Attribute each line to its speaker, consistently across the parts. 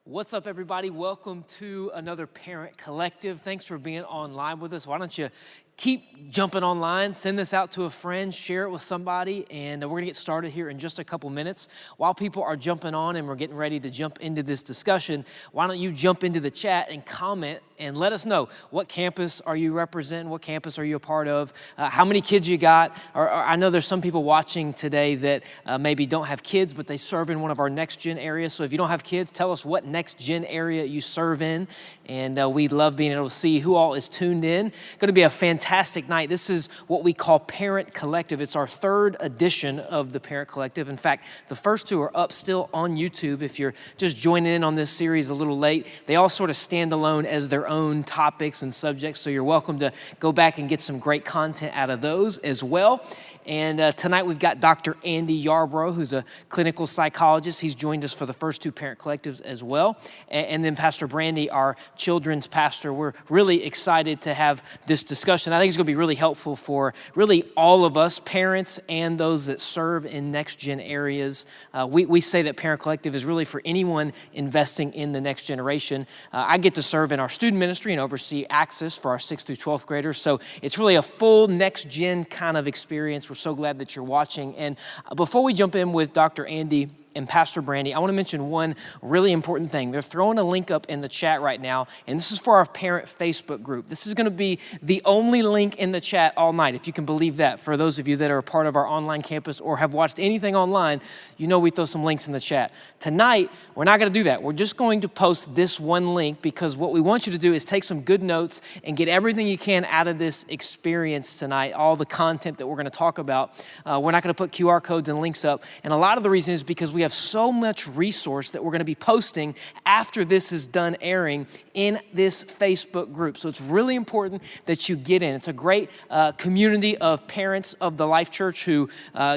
Speaker 1: What's up, everybody? Welcome to another Parent Collective. Thanks for being online with us. Why don't you keep jumping online, send this out to a friend, share it with somebody, and we're gonna get started here in just a couple minutes. While people are jumping on and we're getting ready to jump into this discussion, why don't you jump into the chat and comment and let us know what campus are you representing, what campus are you a part of, how many kids you got, or I know there's some people watching today that maybe don't have kids, but they serve in one of our next gen areas. So if you don't have kids, tell us what next gen area you serve in, and we love being able to see who all is tuned in. Going to be a fantastic night. This is what we call Parent Collective. It's our third edition of the Parent Collective. In fact, the first two are up still on YouTube. If you're just joining in on this series a little late, they all sort of stand alone as their own topics and subjects, so you're welcome to go back and get some great content out of those as well. And tonight we've got Dr. Andy Yarbrough, who's a clinical psychologist. He's joined us for the first two Parent Collectives as well. And then Pastor Brandy, our children's pastor. We're really excited to have this discussion. I think it's going to be really helpful for really all of us, parents and those that serve in next gen areas. We say that Parent Collective is really for anyone investing in the next generation. I get to serve in our student ministry and oversee Access for our 6th through 12th graders. So it's really a full next gen kind of experience. We're so glad that you're watching. And before we jump in with Dr. Andy and Pastor Brandy, I want to mention one really important thing. They're throwing a link up in the chat right now, and this is for our parent Facebook group. This is going to be the only link in the chat all night, if you can believe that. For those of you that are a part of our online campus or have watched anything online, you know we throw some links in the chat. Tonight, we're not going to do that. We're just going to post this one link because what we want you to do is take some good notes and get everything you can out of this experience tonight, all the content that we're going to talk about. We're not going to put QR codes and links up, and a lot of the reason is because we have so much resource that we're going to be posting after this is done airing in this Facebook group. So it's really important that you get in. It's a great community of parents of the Life Church who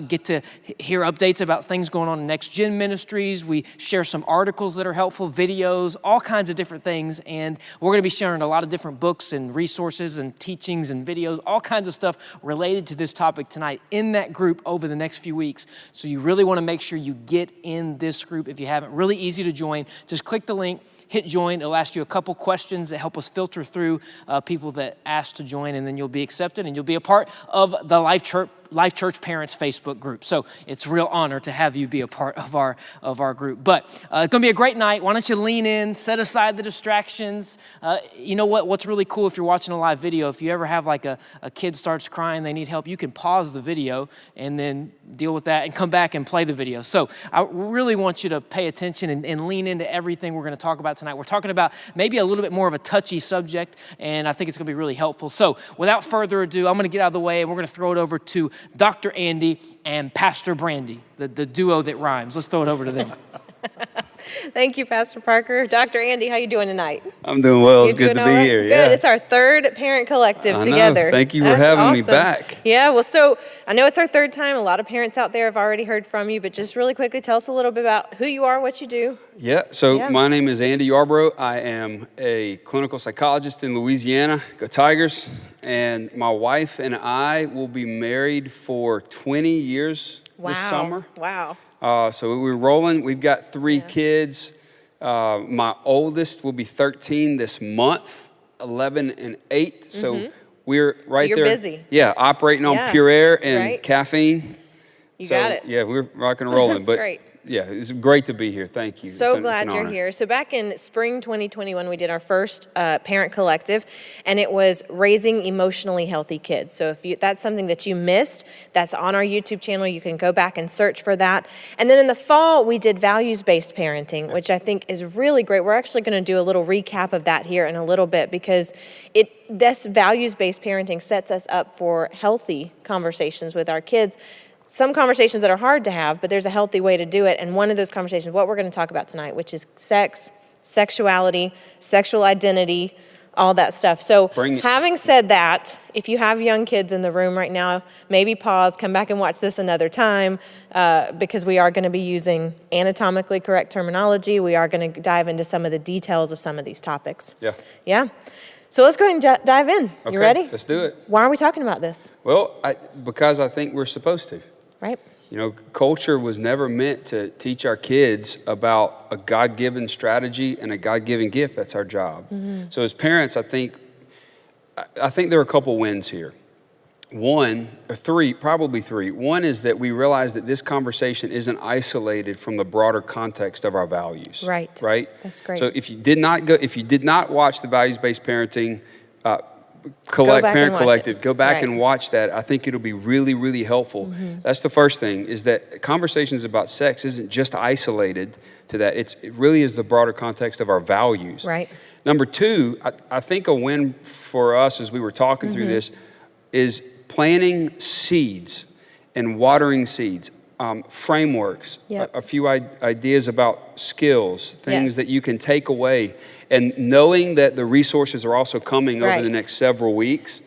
Speaker 1: get to hear updates about things going on in Next Gen Ministries. We share some articles that are helpful, videos, all kinds of different things. And we're going to be sharing a lot of different books and resources and teachings and videos, all kinds of stuff related to this topic tonight in that group over the next few weeks. So you really want to make sure you get in this group if you haven't. Really easy to join. Just click the link, hit join. It'll ask you a couple questions that help us filter through people that ask to join, and then you'll be accepted and you'll be a part of the Life Church Parents Facebook group. So it's a real honor to have you be a part of our group. But it's going to be a great night. Why don't you lean in, set aside the distractions. You know what's really cool if you're watching a live video, if you ever have like a kid starts crying, they need help, you can pause the video and then deal with that and come back and play the video. So I really want you to pay attention and lean into everything we're going to talk about tonight. We're talking about maybe a little bit more of a touchy subject, and I think it's going to be really helpful. So without further ado, I'm going to get out of the way and we're going to throw it over to Dr. Andy and Pastor Brandy, the duo that rhymes. Let's throw it over to them.
Speaker 2: Thank you, Pastor Parker. Dr. Andy, how you doing tonight?
Speaker 3: I'm doing well. It's good to be here.
Speaker 2: Good.
Speaker 3: Yeah.
Speaker 2: It's our third Parent Collective
Speaker 3: I
Speaker 2: together.
Speaker 3: Know. Thank you for having me
Speaker 2: awesome.
Speaker 3: back.
Speaker 2: Yeah, well, so I know it's our third time. A lot of parents out there have already heard from you, but just really quickly, tell us a little bit about who you are, what you do.
Speaker 3: So my name is Andy Yarbrough. I am a clinical psychologist in Louisiana. Go Tigers. And my wife and I will be married for 20 years this summer.
Speaker 2: Wow.
Speaker 3: So we're rolling. We've got three kids. My oldest will be 13 this month, 11 and 8. So we're right there.
Speaker 2: So you're busy.
Speaker 3: Yeah, operating on pure air and caffeine.
Speaker 2: You got it.
Speaker 3: Yeah, we're rock and rolling.
Speaker 2: That's great.
Speaker 3: Yeah, it's great to be here. Thank you.
Speaker 2: So glad you're here. So back in spring 2021, we did our first Parent Collective, and it was raising emotionally healthy kids. So if that's something that you missed, that's on our YouTube channel. You can go back and search for that. And then in the fall, we did values-based parenting, which I think is really great. We're actually going to do a little recap of that here in a little bit because this values-based parenting sets us up for healthy conversations with our kids. Some conversations that are hard to have, but there's a healthy way to do it. And one of those conversations, what we're going to talk about tonight, which is sex, sexuality, sexual identity, all that stuff. So having said that, if you have young kids in the room right now, maybe pause, come back and watch this another time because we are going to be using anatomically correct terminology. We are going to dive into some of the details of some of these topics. Yeah? So let's go ahead and dive in.
Speaker 3: Okay,
Speaker 2: you ready?
Speaker 3: Let's do it.
Speaker 2: Why are we talking about this?
Speaker 3: Well, because I think we're supposed to.
Speaker 2: Right.
Speaker 3: Culture was never meant to teach our kids about a God-given strategy and a God-given gift. That's our job. So as parents, I think there are a couple wins here. Probably three. One is that we realize that this conversation isn't isolated from the broader context of our values.
Speaker 2: Right.
Speaker 3: Right?
Speaker 2: That's great.
Speaker 3: So if you did not watch the values-based parenting Parent Collective, go back and watch that. I think it'll be really, really helpful. That's the first thing, is that conversations about sex isn't just isolated to that. It really is the broader context of our values.
Speaker 2: Right.
Speaker 3: Number two, I think a win for us as we were talking through this is planting seeds and watering seeds, frameworks, a few ideas about skills, things that you can take away. And knowing that the resources are also coming over the next several weeks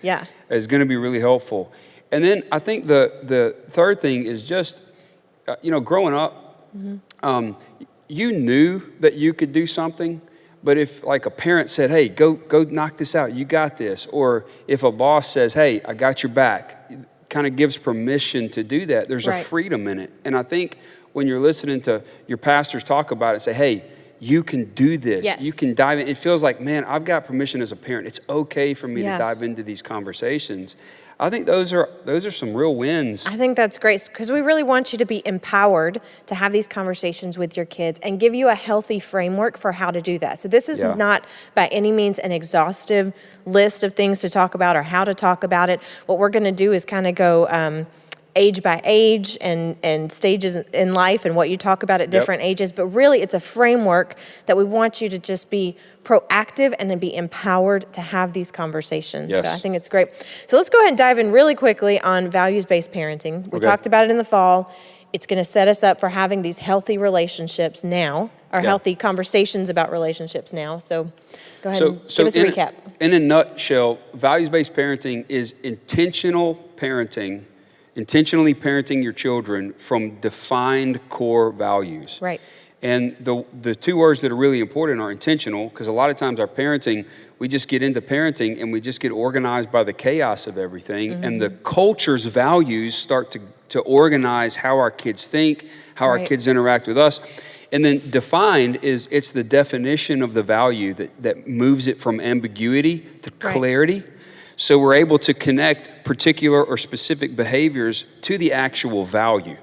Speaker 3: is going to be really helpful. And then I think the third thing is just, growing up, you knew that you could do something, but if like a parent said, hey, go knock this out, you got this. Or if a boss says, hey, I got your back, kind of gives permission to do that. There's a freedom in it. And I think when you're listening to your pastors talk about it, say, hey, you can do this.
Speaker 2: Yes.
Speaker 3: You can dive in. It feels like, man, I've got permission as a parent. It's okay for me to dive into these conversations. I think those are some real wins.
Speaker 2: I think that's great, because we really want you to be empowered to have these conversations with your kids and give you a healthy framework for how to do that. So this is not by any means an exhaustive list of things to talk about or how to talk about it. What we're going to do is kind of go age by age and stages in life and what you talk about at different ages. But really, it's a framework that we want you to just be proactive and then be empowered to have these conversations.
Speaker 3: Yes.
Speaker 2: So I think it's great. So let's go ahead and dive in really quickly on values-based parenting. We talked about it in the fall. It's going to set us up for having these healthy relationships now, or healthy conversations about relationships now. So go ahead and give us a recap.
Speaker 3: In a nutshell, values-based parenting is intentionally parenting your children from defined core values.
Speaker 2: Right.
Speaker 3: And the two words that are really important are intentional, because a lot of times our parenting, we just get into parenting and we just get organized by the chaos of everything. And the culture's values start to organize how our kids think, how our kids interact with us. And then defined it's the definition of the value that moves it from ambiguity to clarity. So we're able to connect particular or specific behaviors to the actual value.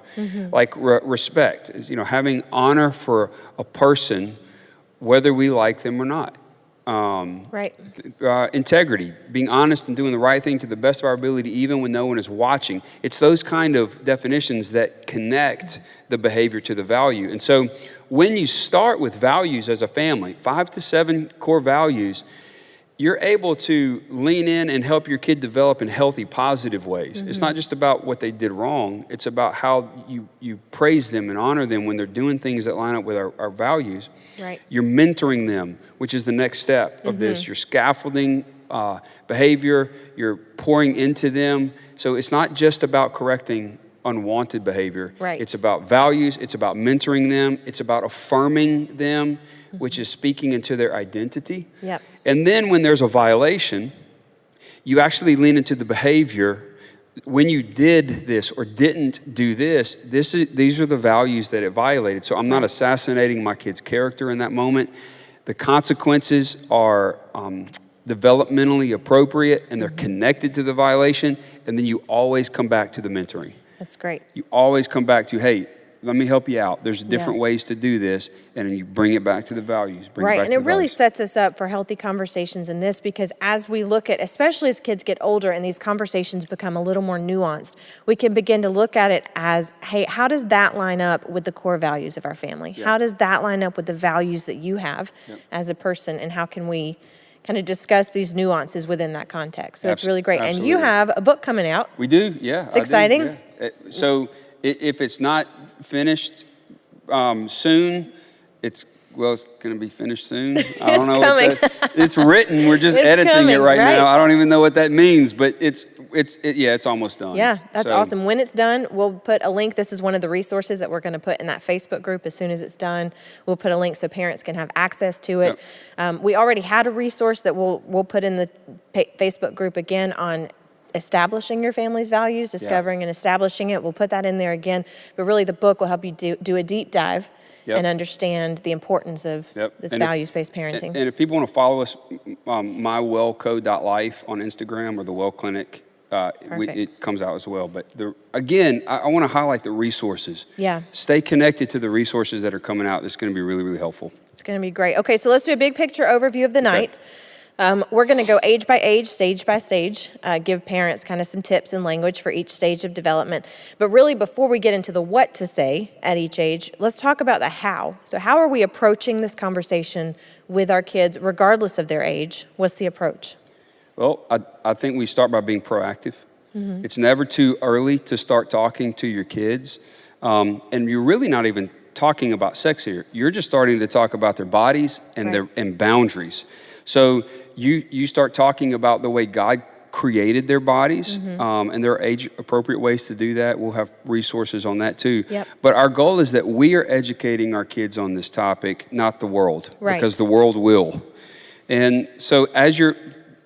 Speaker 3: Like respect is, having honor for a person, whether we like them or not. Integrity, being honest and doing the right thing to the best of our ability, even when no one is watching. It's those kind of definitions that connect the behavior to the value. And so when you start with values as a family, 5 to 7 core values, you're able to lean in and help your kid develop in healthy, positive ways. It's not just about what they did wrong. It's about how you praise them and honor them when they're doing things that line up with our values.
Speaker 2: Right.
Speaker 3: You're mentoring them, which is the next step of this. You're scaffolding behavior. You're pouring into them. So it's not just about correcting unwanted behavior.
Speaker 2: Right.
Speaker 3: It's about values. It's about mentoring them. It's about affirming them, which is speaking into their identity.
Speaker 2: Yep.
Speaker 3: And then when there's a violation, you actually lean into the behavior. When you did this or didn't do this, these are the values that it violated. So I'm not assassinating my kid's character in that moment. The consequences are developmentally appropriate and they're connected to the violation. And then you always come back to the mentoring.
Speaker 2: That's great.
Speaker 3: You always come back to, hey, let me help you out. There's different ways to do this, and then you bring it back to the values.
Speaker 2: And it really sets us up for healthy conversations in this, because as we look at, especially as kids get older and these conversations become a little more nuanced, we can begin to look at it as, hey, how does that line up with the core values of our family? How does that line up with the values that you have as a person, and how can we kind of discuss these nuances within that context? So it's really great.
Speaker 3: Absolutely.
Speaker 2: And you have a book coming out.
Speaker 3: We do, yeah.
Speaker 2: It's exciting.
Speaker 3: Yeah. So if it's not finished soon, it's going to be finished soon. I don't know. It's written. We're just editing it right now. I don't even know what that means, but it's almost done.
Speaker 2: Yeah, that's awesome. When it's done, we'll put a link. This is one of the resources that we're going to put in that Facebook group. As soon as it's done, we'll put a link so parents can have access to it. We already had a resource that we'll put in the Facebook group again on establishing your family's values, discovering and establishing it. We'll put that in there again. But really, the book will help you do a deep dive and understand the importance of this values-based parenting.
Speaker 3: And if people want to follow us, mywellco.life on Instagram or the Well Clinic, it comes out as well. But again, I want to highlight the resources.
Speaker 2: Yeah.
Speaker 3: Stay connected to the resources that are coming out. It's going to be really, really helpful.
Speaker 2: It's going to be great. Okay, so let's do a big picture overview of the night. We're going to go age by age, stage by stage, give parents kind of some tips and language for each stage of development. But really, before we get into the what to say at each age, let's talk about the how. So how are we approaching this conversation with our kids, regardless of their age? What's the approach?
Speaker 3: Well, I think we start by being proactive. It's never too early to start talking to your kids. And you're really not even talking about sex here. You're just starting to talk about their bodies and and boundaries. So you start talking about the way God created their bodies, and there are age-appropriate ways to do that. We'll have resources on that too. But our goal is that we are educating our kids on this topic, not the world, because the world will. And so as you're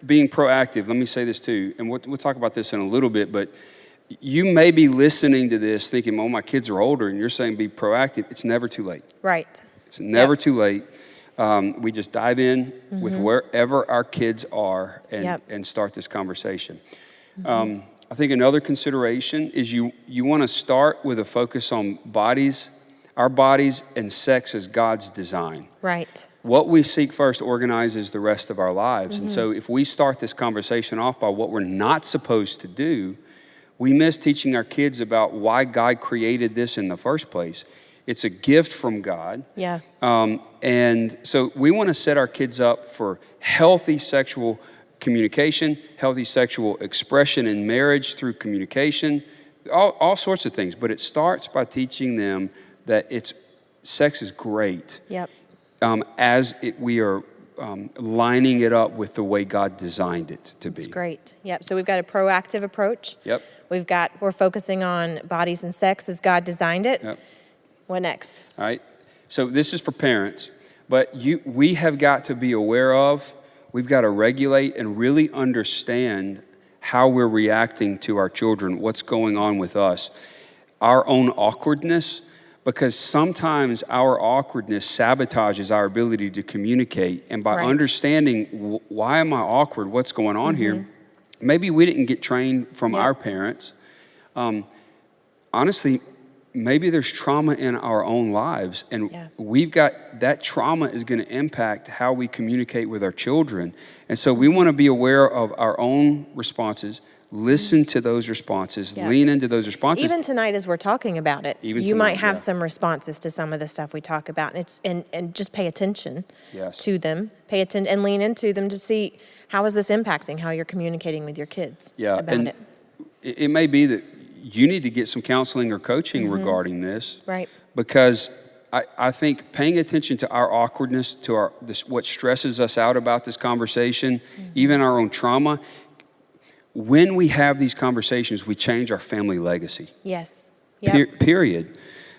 Speaker 3: being proactive, let me say this too, and we'll talk about this in a little bit, but you may be listening to this thinking, oh, my kids are older, and you're saying be proactive. It's never too late. It's never too late. We just dive in with wherever our kids are and start this conversation. I think another consideration is you want to start with a focus on our bodies and sex as God's design. What we seek first organizes the rest of our lives. And so if we start this conversation off by what we're not supposed to do, we miss teaching our kids about why God created this in the first place. It's a gift from God. And so we want to set our kids up for healthy sexual communication, healthy sexual expression in marriage through communication, all sorts of things. But it starts by teaching them that sex is great. We are lining it up with the way God designed it to be.
Speaker 2: It's great. So we've got a proactive approach. We're focusing on bodies and sex as God designed it. What next?
Speaker 3: All right. So this is for parents, but we have got to be aware of, we've got to regulate and really understand how we're reacting to our children, what's going on with us, our own awkwardness, because sometimes our awkwardness sabotages our ability to communicate. And by understanding why am I awkward, what's going on here, maybe we didn't get trained from our parents. Honestly, maybe there's trauma in our own lives, and we've got that trauma is going to impact how we communicate with our children. And so we want to be aware of our own responses, listen to those responses, lean into those responses.
Speaker 2: Even tonight as we're talking about it, you might have some responses to some of the stuff we talk about, and just pay attention to them, pay attention and lean into them to see how is this impacting how you're communicating with your kids about it.
Speaker 3: It may be that you need to get some counseling or coaching regarding this. Because I think paying attention to our awkwardness, to what stresses us out about this conversation, even our own trauma, when we have these conversations, we change our family legacy. Period.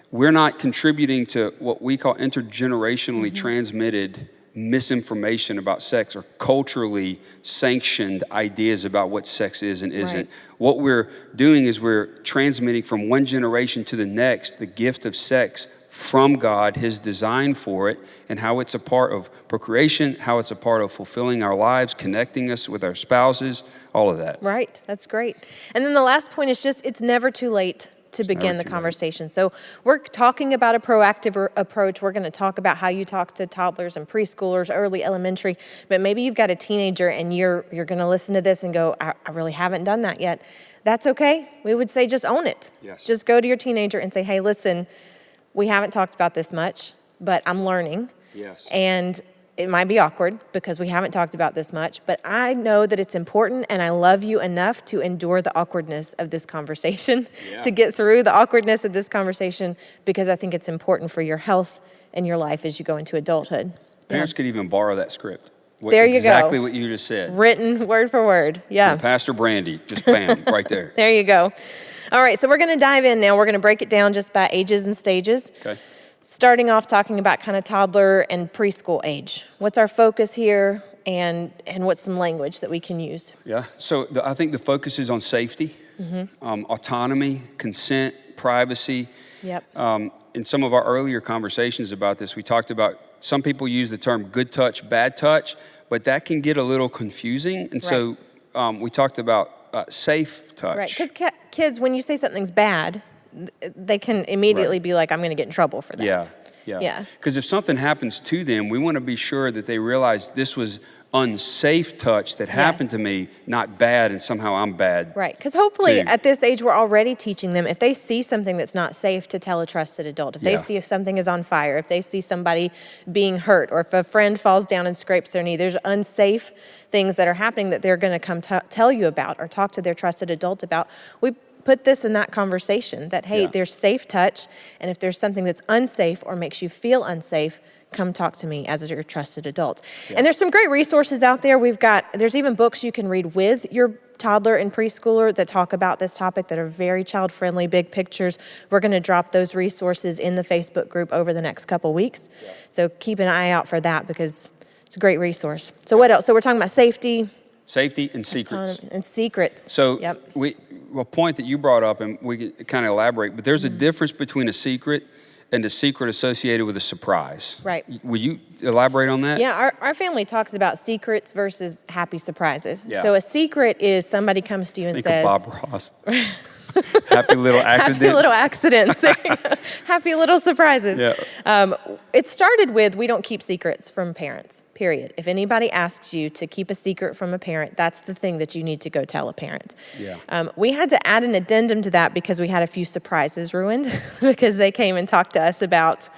Speaker 3: We're not contributing to what we call intergenerationally transmitted misinformation about sex or culturally sanctioned ideas about what sex is and isn't. What we're doing is we're transmitting from one generation to the next the gift of sex from God, His design for it, and how it's a part of procreation, how it's a part of fulfilling our lives, connecting us with our spouses, all of that.
Speaker 2: That's great. And then the last point is just, it's never too late to begin the conversation. So we're talking about a proactive approach. We're going to talk about how you talk to toddlers and preschoolers, early elementary, but maybe you've got a teenager and you're going to listen to this and go, I really haven't done that yet. That's okay. We would say just own it. Just go to your teenager and say, hey, listen, we haven't talked about this much, but I'm learning. And it might be awkward because we haven't talked about this much, but I know that it's important and I love you enough to endure the awkwardness of this conversation, to get through the awkwardness of this conversation, because I think it's important for your health and your life as you go into adulthood.
Speaker 3: Parents could even borrow that script.
Speaker 2: There you go.
Speaker 3: Exactly what you just said.
Speaker 2: Written word for word.
Speaker 3: From Pastor Brandy, just bam, right there.
Speaker 2: There you go. All right, so we're going to dive in now. We're going to break it down just by ages and stages. Starting off talking about kind of toddler and preschool age. What's our focus here? and what's some language that we can use?
Speaker 3: Yeah. So I think the focus is on safety, autonomy, consent, privacy.
Speaker 2: Yep.
Speaker 3: In some of our earlier conversations about this, we talked about some people use the term good touch, bad touch, but that can get a little confusing. And so we talked about safe touch.
Speaker 2: Right, because kids, when you say something's bad, they can immediately be like, I'm going to get in trouble for that.
Speaker 3: Yeah. Because if something happens to them, we want to be sure that they realize this was unsafe touch that happened to me, not bad, and somehow I'm bad.
Speaker 2: Right, because hopefully
Speaker 3: too.
Speaker 2: at this age, we're already teaching them, if they see something that's not safe, to tell a trusted adult. If they see if something is on fire, if they see somebody being hurt, or if a friend falls down and scrapes their knee, there's unsafe things that are happening that they're going to come tell you about or talk to their trusted adult about. We put this in that conversation that, hey, there's safe touch, and if there's something that's unsafe or makes you feel unsafe, come talk to me as your trusted adult. And there's some great resources out there. There's even books you can read with your toddler and preschooler that talk about this topic that are very child-friendly, big pictures. We're going to drop those resources in the Facebook group over the next couple weeks. So keep an eye out for that because it's a great resource. So what else? So we're talking about safety.
Speaker 3: Safety and secrets.
Speaker 2: And secrets.
Speaker 3: So a point that you brought up, and we can kind of elaborate, but there's a difference between a secret and a secret associated with a surprise.
Speaker 2: Right.
Speaker 3: Will you elaborate on that?
Speaker 2: Yeah, our family talks about secrets versus happy surprises.
Speaker 3: Yeah.
Speaker 2: So a secret is somebody comes to you and says...
Speaker 3: Think of Bob Ross. Happy little accidents.
Speaker 2: Happy little accidents. There you go. Happy little surprises.
Speaker 3: Yeah.
Speaker 2: It started with, we don't keep secrets from parents, period. If anybody asks you to keep a secret from a parent, that's the thing that you need to go tell a parent.
Speaker 3: Yeah.
Speaker 2: We had to add an addendum to that because we had a few surprises ruined because they came and talked to us about,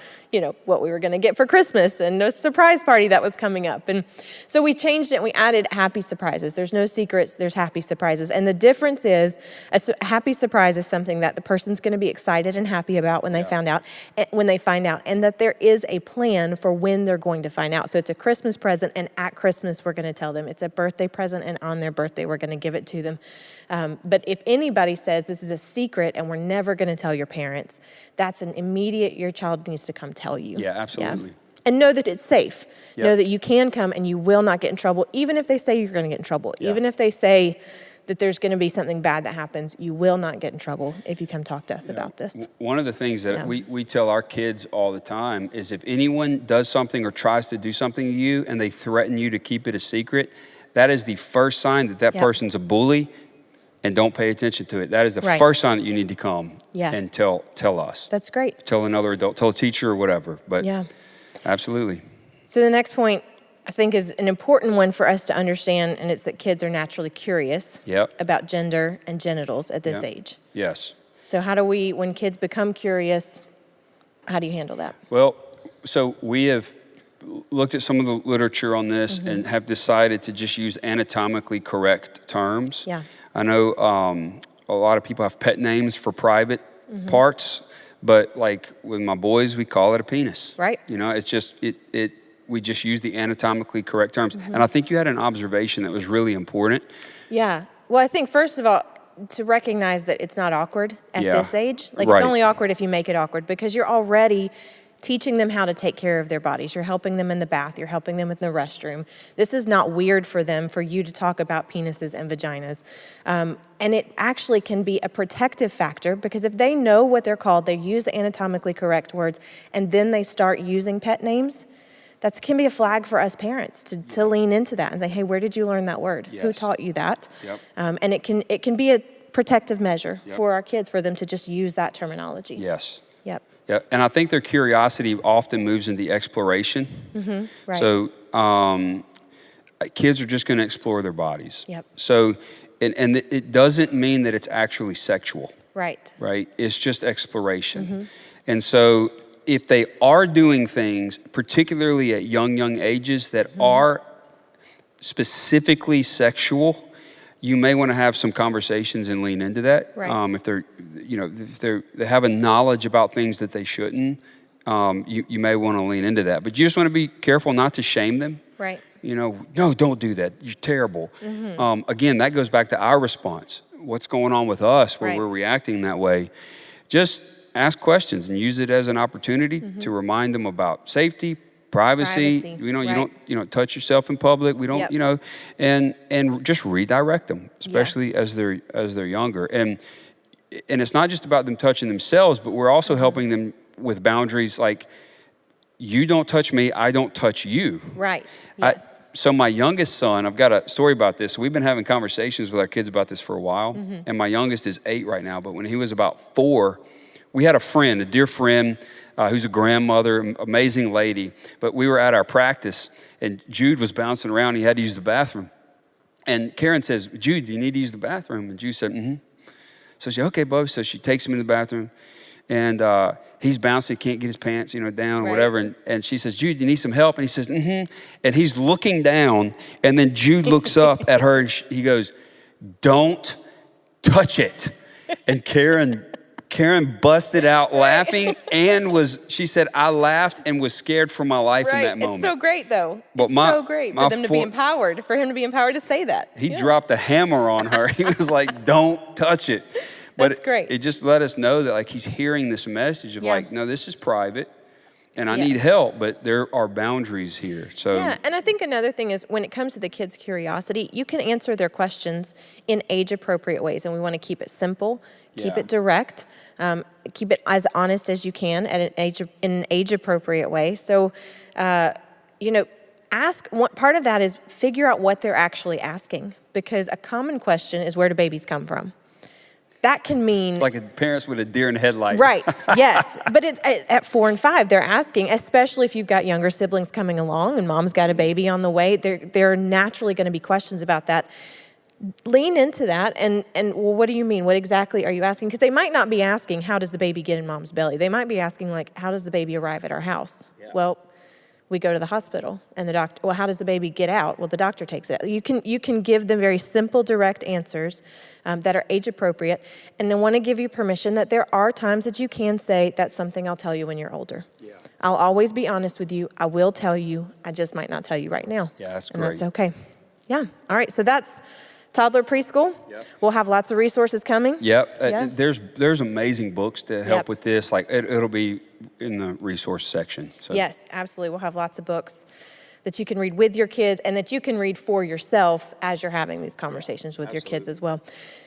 Speaker 2: what we were going to get for Christmas and a surprise party that was coming up. And so we changed it and we added happy surprises. There's no secrets, there's happy surprises. And the difference is a happy surprise is something that the person's going to be excited and happy about when they find out, and that there is a plan for when they're going to find out. So it's a Christmas present, and at Christmas we're going to tell them. It's a birthday present, and on their birthday we're going to give it to them. But if anybody says this is a secret and we're never going to tell your parents, that's an immediate, your child needs to come tell you.
Speaker 3: Yeah, absolutely.
Speaker 2: And know that it's safe.
Speaker 3: Yep.
Speaker 2: Know that you can come and you will not get in trouble, even if they say you're going to get in trouble. Even if they say that there's going to be something bad that happens, you will not get in trouble if you come talk to us about this.
Speaker 3: One of the things that we tell our kids all the time is if anyone does something or tries to do something to you and they threaten you to keep it a secret, that is the first sign that person's a bully, and don't pay attention to it. That is the first sign that you need to come and tell us.
Speaker 2: That's great.
Speaker 3: Tell another adult, tell a teacher or whatever. But absolutely.
Speaker 2: So the next point, I think, is an important one for us to understand, and it's that kids are naturally curious about gender and genitals at this age.
Speaker 3: Yes.
Speaker 2: So how do we, when kids become curious, how do you handle that?
Speaker 3: Well, so we have looked at some of the literature on this and have decided to just use anatomically correct terms.
Speaker 2: Yeah.
Speaker 3: I know a lot of people have pet names for private parts, but like with my boys, we call it a penis.
Speaker 2: Right.
Speaker 3: It's just, we just use the anatomically correct terms. And I think you had an observation that was really important.
Speaker 2: Yeah. Well, I think first of all, to recognize that it's not awkward at this age. Like it's only awkward if you make it awkward because you're already teaching them how to take care of their bodies. You're helping them in the bath. You're helping them in the restroom. This is not weird for them, for you to talk about penises and vaginas. And it actually can be a protective factor because if they know what they're called, they use the anatomically correct words, and then they start using pet names, that can be a flag for us parents to lean into that and say, hey, where did you learn that word? Who taught you that? And it can be a protective measure for our kids, for them to just use that terminology.
Speaker 3: Yes.
Speaker 2: Yep.
Speaker 3: Yeah, and I think their curiosity often moves into exploration.
Speaker 2: Right.
Speaker 3: So kids are just going to explore their bodies.
Speaker 2: Yep.
Speaker 3: So, and it doesn't mean that it's actually sexual.
Speaker 2: Right.
Speaker 3: Right? It's just exploration. And so if they are doing things, particularly at young ages, that are specifically sexual, you may want to have some conversations and lean into that.
Speaker 2: Right.
Speaker 3: If they're, if they have a knowledge about things that they shouldn't, you may want to lean into that. But you just want to be careful not to shame them.
Speaker 2: Right.
Speaker 3: No, don't do that. You're terrible. Again, that goes back to our response. What's going on with us where we're reacting that way? Just ask questions and use it as an opportunity to remind them about safety, privacy. You
Speaker 2: right.
Speaker 3: don't touch yourself in public. We don't,
Speaker 2: Yep.
Speaker 3: and just redirect them, especially as they're younger. And it's not just about them touching themselves, but we're also helping them with boundaries like, you don't touch me, I don't touch you.
Speaker 2: Right. Yes.
Speaker 3: So my youngest son, I've got a story about this. We've been having conversations with our kids about this for a while. And my youngest is 8 right now. But when he was about 4, we had a dear friend, who's a grandmother, amazing lady. But we were at our practice, and Jude was bouncing around. He had to use the bathroom. And Karen says, Jude, do you need to use the bathroom? And Jude said, mm-hmm. So she said, okay, Bub. So she takes him in the bathroom. And he's bouncing, can't get his pants, down or whatever. And she says, Jude, you need some help? And he says, mm-hmm. And he's looking down. And then Jude looks up at her and he goes, don't touch it. And Karen busted out laughing she said, I laughed and was scared for my life in that moment.
Speaker 2: It's so great though.
Speaker 3: But
Speaker 2: it's so great for them to be empowered, to say that.
Speaker 3: He dropped a hammer on her. He was like, don't touch it. But
Speaker 2: That's great.
Speaker 3: It just let us know that like he's hearing this message of like, no, this is private and I need help, but there are boundaries here. So
Speaker 2: and I think another thing is when it comes to the kids' curiosity, you can answer their questions in age-appropriate ways, and we want to keep it simple, keep it direct, keep it as honest as you can in an age-appropriate way. So, ask. Part of that is figure out what they're actually asking, because a common question is, where do babies come from? That can mean...
Speaker 3: It's like a parents with a deer in the headlight.
Speaker 2: Right, yes. But it's at 4 and 5, they're asking, especially if you've got younger siblings coming along and mom's got a baby on the way, there are naturally going to be questions about that. Lean into that and well, what do you mean? What exactly are you asking? Because they might not be asking, how does the baby get in mom's belly? They might be asking, like, how does the baby arrive at our house? Yeah. Well, we go to the hospital and the doctor, well, how does the baby get out? Well, the doctor takes it. You can give them very simple, direct answers that are age appropriate, and then want to give you permission that there are times that you can say, that's something I'll tell you when you're older. Yeah. I'll always be honest with you. I will tell you. I just might not tell you right now.
Speaker 3: Yeah, that's
Speaker 2: great. And that's okay. Yeah. All right. So that's toddler preschool. Yep. We'll have lots of resources coming.
Speaker 3: Yep. There's amazing books to help with this. Like it'll be in the resource section. So.
Speaker 2: Yes, absolutely. We'll have lots of books that you can read with your kids and that you can read for yourself as you're having these conversations with your kids as well.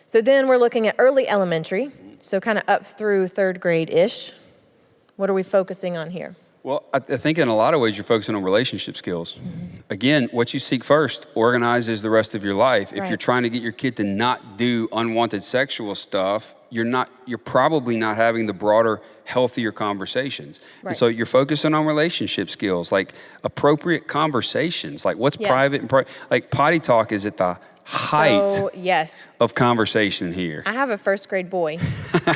Speaker 2: So then we're looking at early elementary, so kind of up through 3rd grade-ish. What are we focusing on here?
Speaker 3: Well, I think in a lot of ways you're focusing on relationship skills. Again, what you seek first organizes the rest of your life. If you're trying to get your kid to not do unwanted sexual stuff, you're probably not having the broader, healthier conversations. And so you're focusing on relationship skills, like appropriate conversations, like what's private and like potty talk is at the height of conversation here.
Speaker 2: I have a 1st grade boy,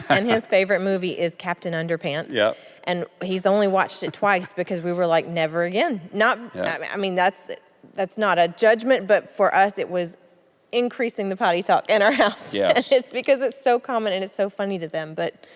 Speaker 2: and his favorite movie is Captain Underpants.
Speaker 3: Yep.
Speaker 2: And he's only watched it twice because we were like, never again. I mean, that's not a judgment, but for us, it was increasing the potty talk in our house.
Speaker 3: Yes.
Speaker 2: And it's because it's so common and it's so funny to them. But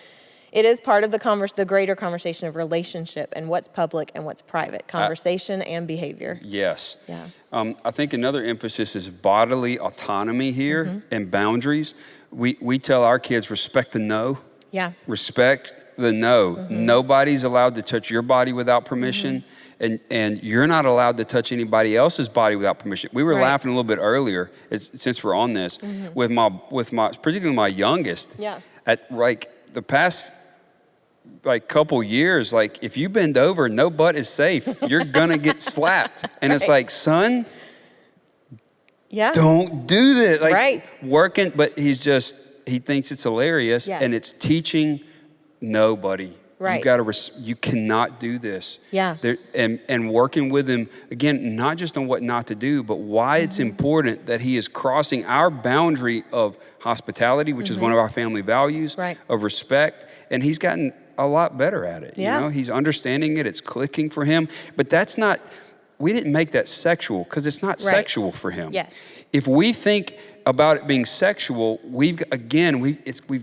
Speaker 2: it is part of the greater conversation of relationship and what's public and what's private, conversation and behavior.
Speaker 3: Yes.
Speaker 2: Yeah.
Speaker 3: I think another emphasis is bodily autonomy here and boundaries. We tell our kids, respect the no.
Speaker 2: Yeah.
Speaker 3: Respect the no. Nobody's allowed to touch your body without permission, and you're not allowed to touch anybody else's body without permission. We were laughing a little bit earlier, since we're on this, with my particularly my youngest.
Speaker 2: Yeah.
Speaker 3: At like the past couple years, like if you bend over, no butt is safe. You're gonna get slapped, and it's like, son, don't do this. Like working, but he thinks it's hilarious, and it's teaching nobody.
Speaker 2: Right.
Speaker 3: You cannot do this.
Speaker 2: Yeah.
Speaker 3: And working with him, again, not just on what not to do, but why it's important that he is crossing our boundary of hospitality, which is one of our family values, of respect. And he's gotten a lot better at it.
Speaker 2: Yeah.
Speaker 3: You know, he's understanding it. It's clicking for him. But we didn't make that sexual because it's not sexual for him.
Speaker 2: Yes.
Speaker 3: If we think about it being sexual, we've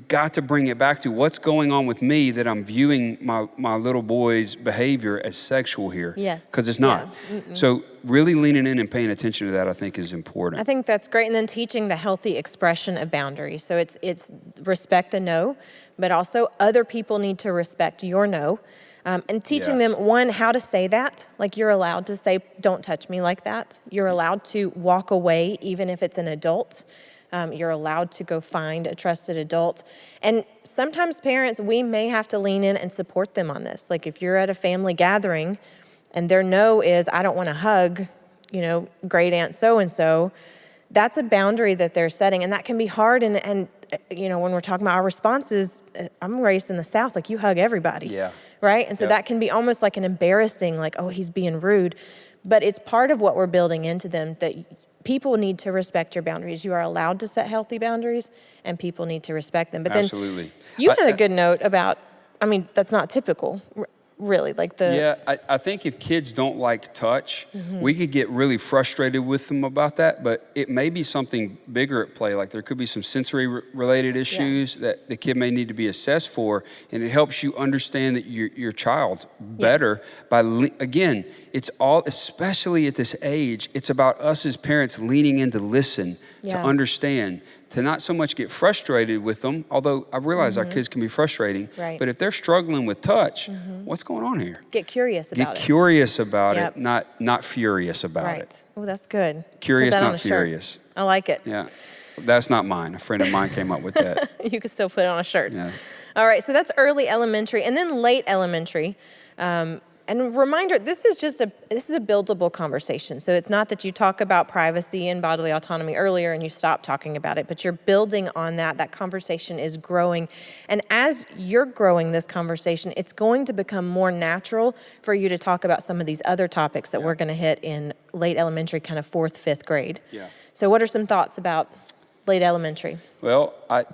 Speaker 3: got to bring it back to what's going on with me that I'm viewing my little boy's behavior as sexual here.
Speaker 2: Yes.
Speaker 3: Because it's not. So really leaning in and paying attention to that, I think, is important.
Speaker 2: I think that's great. And then teaching the healthy expression of boundaries. So it's respect the no, but also other people need to respect your no. And teaching
Speaker 3: Yes.
Speaker 2: them, one, how to say that. Like, you're allowed to say, don't touch me like that. You're allowed to walk away, even if it's an adult. You're allowed to go find a trusted adult. And sometimes parents, we may have to lean in and support them on this. Like, if you're at a family gathering and their no is, I don't want to hug, great aunt so-and-so, that's a boundary that they're setting. And that can be hard. And when we're talking about our responses, I'm raised in the South, like, you hug everybody.
Speaker 3: Yeah.
Speaker 2: Right? And so that can be almost like an embarrassing, like, oh, he's being rude. But it's part of what we're building into them, that people need to respect your boundaries. You are allowed to set healthy boundaries, and people need to respect them. But then
Speaker 3: Absolutely.
Speaker 2: you had a good note about, that's not typical, really. Like
Speaker 3: Yeah, I think if kids don't like touch, we could get really frustrated with them about that, but it may be something bigger at play. Like, there could be some sensory related issues that the kid may need to be assessed for, and it helps you understand that your child better by, again, it's all, especially at this age, it's about us as parents leaning in to listen, to understand, to not so much get frustrated with them, although I realize our kids can be frustrating, but if they're struggling with touch, what's going on here?
Speaker 2: Get curious about it.
Speaker 3: Get curious about it, not furious about it.
Speaker 2: Oh, that's good.
Speaker 3: Curious,
Speaker 2: Put that on
Speaker 3: not
Speaker 2: a shirt.
Speaker 3: furious.
Speaker 2: I like it.
Speaker 3: Yeah, that's not mine. A friend of mine came up with that.
Speaker 2: You can still put it on a shirt.
Speaker 3: Yeah.
Speaker 2: All right, so that's early elementary, and then late elementary. And reminder, this is a buildable conversation. So it's not that you talk about privacy and bodily autonomy earlier and you stop talking about it, but you're building on that. That conversation is growing. And as you're growing this conversation, it's going to become more natural for you to talk about some of these other topics that we're going to hit in late elementary, kind of 4th, 5th grade.
Speaker 3: Yeah.
Speaker 2: So what are some thoughts about late elementary?
Speaker 3: Well, I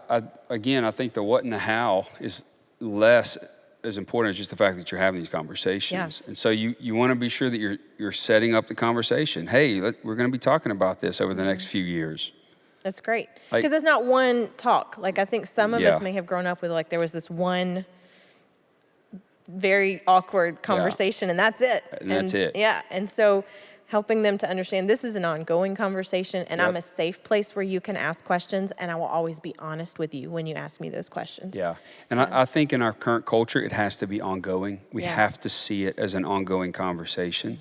Speaker 3: think the what and the how is less as important as just the fact that you're having these conversations. And so you want to be sure that you're setting up the conversation. Hey, we're going to be talking about this over the next few years.
Speaker 2: That's great. Because it's not one talk. Like, I think some of us may have grown up with, like, there was this one very awkward conversation and that's it.
Speaker 3: And that's it.
Speaker 2: Yeah. And so helping them to understand this is an ongoing conversation, and I'm a safe place where you can ask questions, and I will always be honest with you when you ask me those questions.
Speaker 3: Yeah, and I think in our current culture, it has to be ongoing. We have to see it as an ongoing conversation.